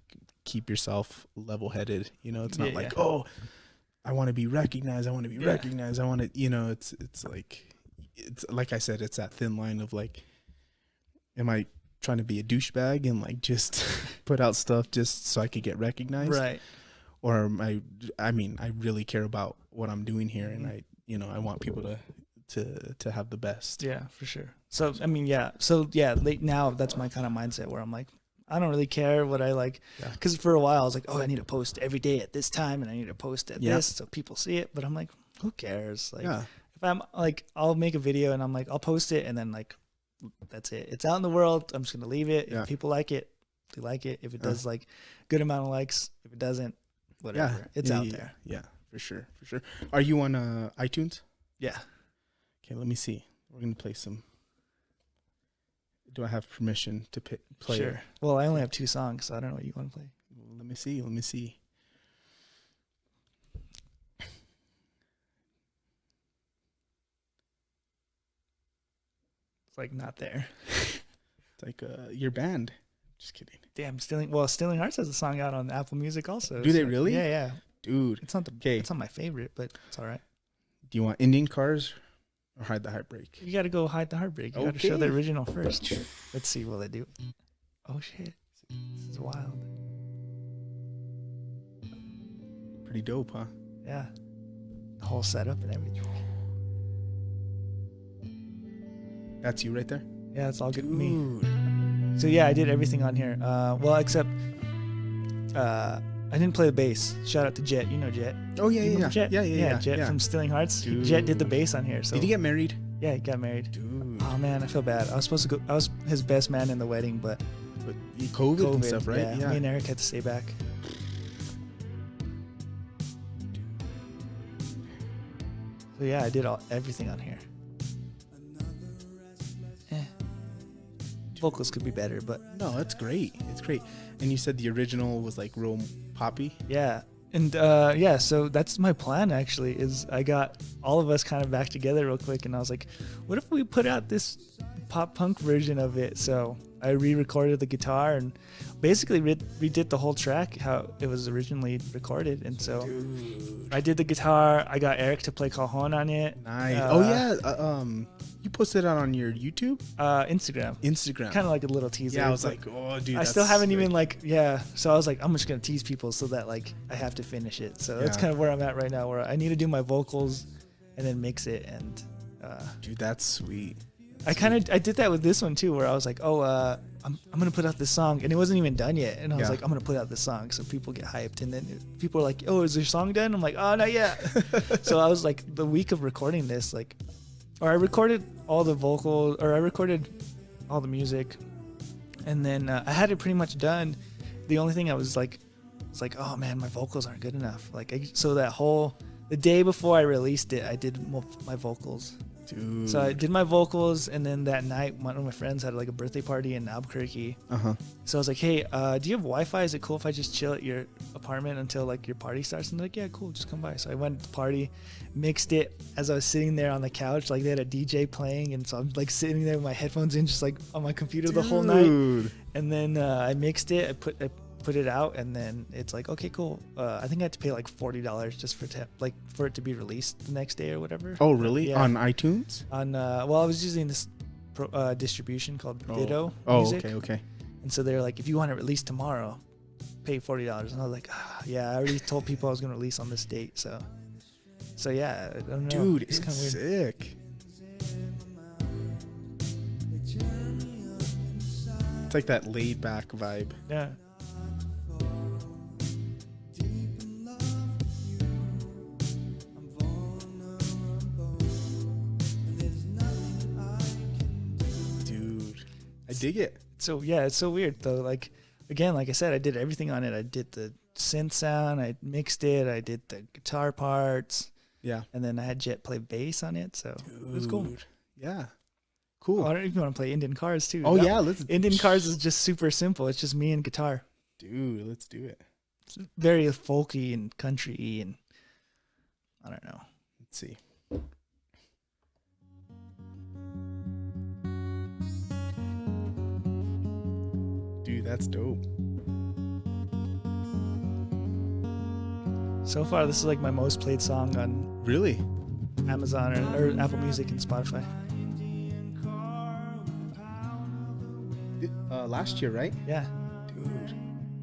keep yourself level-headed. You know, it's not Yeah, like, yeah. oh, I want to be recognized. I want to be Yeah. recognized. I want to, it's like I said, it's that thin line of like, am I trying to be a douchebag and like just put out stuff just so I could get recognized? Right. Or am I really care about what I'm doing here, and I want people to have the best. Yeah, for sure. So, I mean, yeah. So, yeah, late now, that's my kind of mindset where I'm like, I don't really care what I like. Yeah. Because for a while I was like, oh, I need to post every day at this time, and I need to post at this so people see it. But I'm like, who cares? Like, if I'm like, I'll make a video and I'm like, I'll post it, and then like, that's it. It's out in the world. I'm just gonna leave it. If people like it, they like it. If it does like good amount of likes, if it doesn't, whatever. It's out there. Yeah, for sure. Are you on iTunes? Yeah. Okay, let me see. We're gonna play some. Do I have permission to play? Sure. It? Well, I only have 2 songs, so I don't know what you want to play. Let me see. It's like not there. It's like your band. Just kidding. Damn, Stealing Hearts has a song out on Apple Music also. Do they really? Yeah. Dude. It's not it's not my favorite, but it's all right. Do you want Indian Cars or Hide the Heartbreak? You got to go Hide the Heartbreak. You got to show the original first. Let's see what they do. Oh shit. This is wild. Pretty dope, huh? Yeah. The whole setup and everything. That's you right there? Yeah, it's all good with me. So yeah, I did everything on here. Well, except I didn't play the bass. Shout out to Jet. You know Jet. Oh yeah. Jet? Yeah, Jet from Stealing Hearts. Dude. Jet did the bass on here. So did he get married? Yeah, he got married. Dude. Oh man, I feel bad. I was supposed to go. I was his best man in the wedding, but COVID and stuff, right? Yeah. Me and Eric had to stay back. So yeah, I did everything on here. Vocals could be better, but no, it's great. It's great. And you said the original was like real poppy. Yeah, and so that's my plan actually. Is I got all of us kind of back together real quick, and I was like, what if we put out this pop punk version of it? So I re-recorded the guitar and basically redid the whole track how it was originally recorded. And so I did the guitar. I got Eric to play cajon on it. Nice. You posted it on your YouTube? Instagram. Kind of like a little teaser. Yeah, I was like, oh, dude. I still haven't even so I was like, I'm just going to tease people so that like I have to finish it. So that's kind of where I'm at right now, where I need to do my vocals and then mix it. And dude, that's sweet. I did that with this one too, where I was like, I'm gonna put out this song, and it wasn't even done yet, and I was like, I'm gonna put out this song so people get hyped, and then people are like, oh, is your song done? I'm like, oh, not yet. So I was like, the week of recording this, I recorded all the vocals, or I recorded all the music, and then I had it pretty much done. The only thing I was like, it's like, oh man, my vocals aren't good enough. The day before I released it, I did my vocals. Dude. So I did my vocals, and then that night, one of my friends had like a birthday party in Albuquerque. So I was like, hey, do you have Wi-Fi? Is it cool if I just chill at your apartment until like your party starts? And they're like, yeah, cool, just come by. So I went to the party, mixed it as I was sitting there on the couch. Like they had a DJ playing, and so I'm like sitting there with my headphones in, just like on my computer the whole night. And then I mixed it. I put it out, and then it's like, okay, cool. I think I had to pay like $40 just for it to be released the next day or whatever. Oh, really? Yeah. On iTunes? On I was using this distribution called Ditto Music. Okay. And so they're like, if you want it released tomorrow, pay $40. And I was like, yeah, I already told people I was going to release on this date. So yeah, I don't know. Dude, it's it's kind of weird. sick. It's like that laid back vibe. Yeah. I dig it. So yeah, it's so weird though. Like again, like I said, I did everything on it. I did the synth sound, I mixed it, I did the guitar parts. Yeah. And then I had Jet play bass on it, so it was cool. Yeah. Cool. I don't even want to play Indian Cars too. Oh yeah, let's. Indian Cars is just super simple. It's just me and guitar. Dude, let's do it. It's very folky and country, and I don't know. Let's see. Dude, that's dope. So far, this is like my most played song on Really? Amazon or Apple Music and Spotify. Last year, right? Yeah. Dude.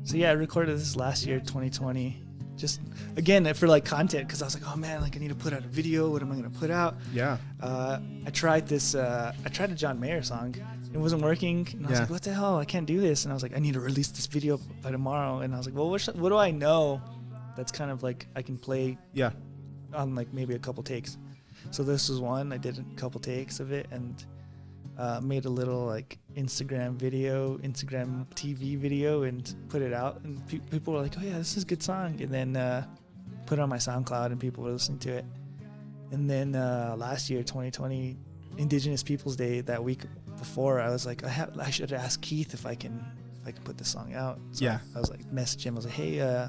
So yeah, I recorded this last year, 2020. Just again for like content, because I was like, oh man, like I need to put out a video. What am I gonna put out? Yeah. I tried a John Mayer song. it wasn't working. And I was Yeah. like, what the hell? I can't do this. And I was like, I need to release this video by tomorrow. And I was like, well, what do I know that's kind of like I can play Yeah. on like maybe a couple takes. So this was one. I did a couple takes of it and made a little like Instagram TV video and put it out. And people were like, oh yeah, this is a good song. And then put it on my SoundCloud and people were listening to it. And then last year, 2020, Indigenous Peoples Day, that week before, I was like, I should ask Keith if I can put this song out. So Yeah. I was like, message him. I was like, hey,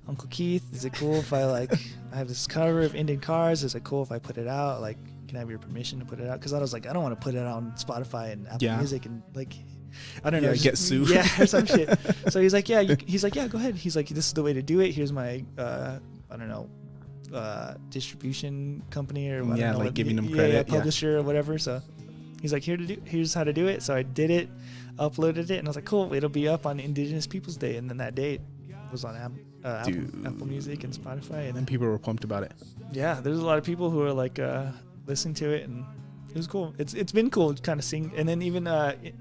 Uncle Keith, is it cool if I have this cover of Indian Cars? Is it cool if I put it out? Like, can I have your permission to put it out? Because I was like, I don't want to put it on Spotify and Apple Music and like, I don't know, get sued. Yeah, or some shit. So he's like, yeah, yeah, go ahead. He's like, this is the way to do it. Here's my, I don't know, distribution company or whatever. Yeah, like giving them credit. Publisher or whatever. So he's like, here's how to do it. So I did it, uploaded it, and I was like, cool, it'll be up on Indigenous Peoples Day. And then that day was on Apple Music and Spotify. And And people were pumped about it. yeah, there's a lot of people who are like listening to it, and it was cool. It's been cool kind of seeing. And then even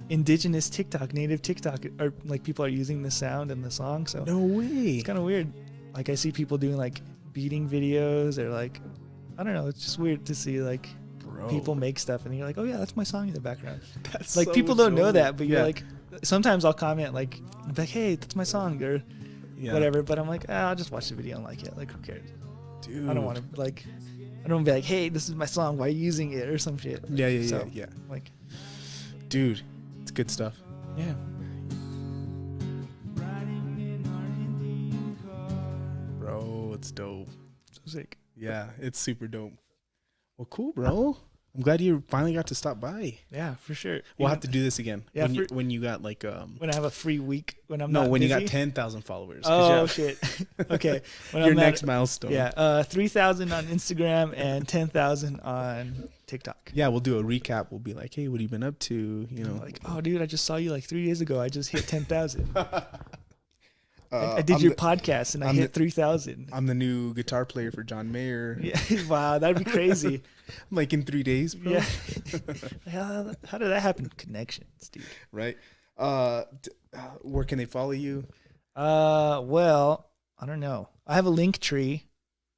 Indigenous TikTok, native TikTok, are like people are using the sound in the song. So No way. it's kind of weird. Like I see people doing like beating videos or like, I don't know. It's just weird to see like people make stuff and you're like, oh yeah, that's my song in the background. That's Like so people don't know dope. that, but you're Yeah. like, sometimes I'll comment like, hey, that's my song or whatever. But I'm like, I'll just watch the video and like it. Like who cares? Dude. I don't want to like, I don't want to be like, hey, this is my song. Why are you using it or some shit? Yeah. Like, Dude, it's good stuff. yeah. Bro, it's dope. So sick. Yeah, it's super dope. Well, cool, bro. I'm glad you finally got to stop by. Yeah, for sure. We'll have to do this again. Yeah, when you got like when I have a free week when I'm not when busy. you got 10,000 followers. 'Cause Oh shit. Okay. When your I'm next at, milestone. yeah, 3,000 on Instagram and 10,000 on TikTok. Yeah, we'll do a recap. We'll be like, hey, what have you been up to? You know, Like, oh dude, I just saw you like 3 days ago. I just hit 10,000. I did your podcast and I hit 3,000. I'm the new guitar player for John Mayer. Yeah, wow, that'd be crazy. Like in 3 days, bro. Yeah. How did that happen? Connections, dude. Right. Where can they follow you? Well, I don't know. I have a link tree,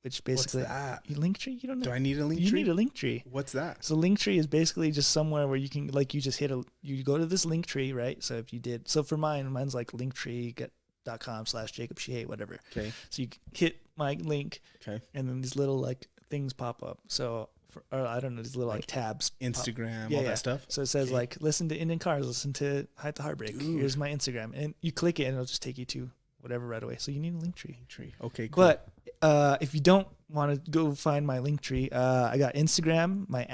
which basically What's that? You link tree? You don't know. Do I need a link You tree? need a link tree. What's that? So link tree is basically just somewhere where you can like you just you go to this link tree, right? So if you did for mine's like linktree.com/Jacob Shije, whatever. Okay. So you hit my link, Okay. and then these little like things pop up. So or I don't know, these little like tabs. Instagram, Yeah, all yeah. that stuff. So it says Okay. like, listen to Indian Cars, listen to Hide the Heartbreak. Dude. Here's my Instagram, and you click it, and it'll just take you to whatever right away. So you need a link tree. Tree. Okay, cool. But if you don't want to go find my link tree, I got Instagram. My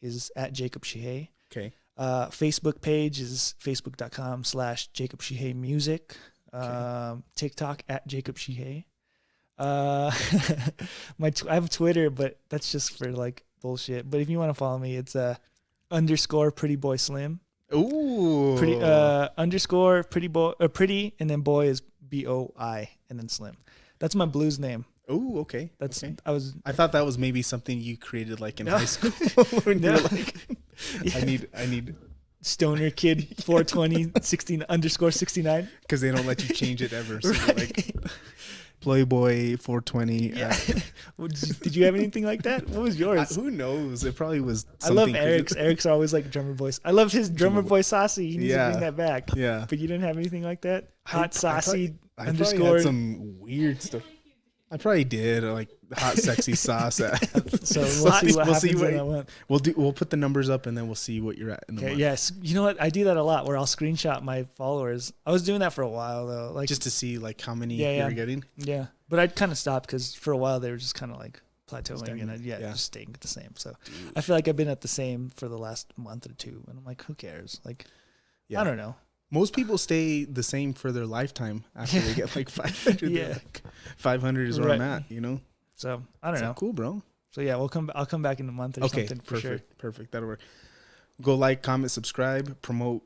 is at Jacob Shije. Okay. Facebook page is facebook.com/Jacob Shije Music. TikTok at Jacob Shije. I have Twitter, but that's just for like bullshit. But if you want to follow me, it's _ Pretty Boy Slim. Ooh. Pretty _ Pretty Boy Pretty, and then boy is BOI and then Slim. That's my blues name. Ooh, okay. That's okay. I I thought that was maybe something you created like in high school when you were like, I need Stoner Kid 420 16 _ 69. because they don't let you change it ever. So you're like Playboy 420. Yeah. Did you have anything like that? What was yours? Who knows? It probably was. I love something Eric's. crazy. Eric's always like drummer voice. I love his drummer Drummer voice saucy. He needs Yeah. to bring that back. Yeah. But you didn't have anything like that? Hot I saucy probably _ had some weird stuff. I probably did like hot sexy sauce. So we'll see what happens in that one. We'll put the numbers up and then we'll see what you're at in the Okay, month. yes. You know what? I do that a lot where I'll screenshot my followers. I was doing that for a while though. Like Just to see like how many Yeah, yeah. you're getting. yeah. But I'd kind of stop because for a while they were just kind of like plateauing Stagnant, and yeah. just staying at the same. So I feel like I've been at the same for the last month or two, and I'm like, who cares? Like, Yeah. I don't know. Most people stay the same for their lifetime after they get like 500. Yeah. They're like, 500 is where I'm Right. at, you know? So I don't So know. cool, bro. So yeah, I'll come back in a month or Okay, something for perfect. sure. Perfect. That'll work. Go like, comment, subscribe, promote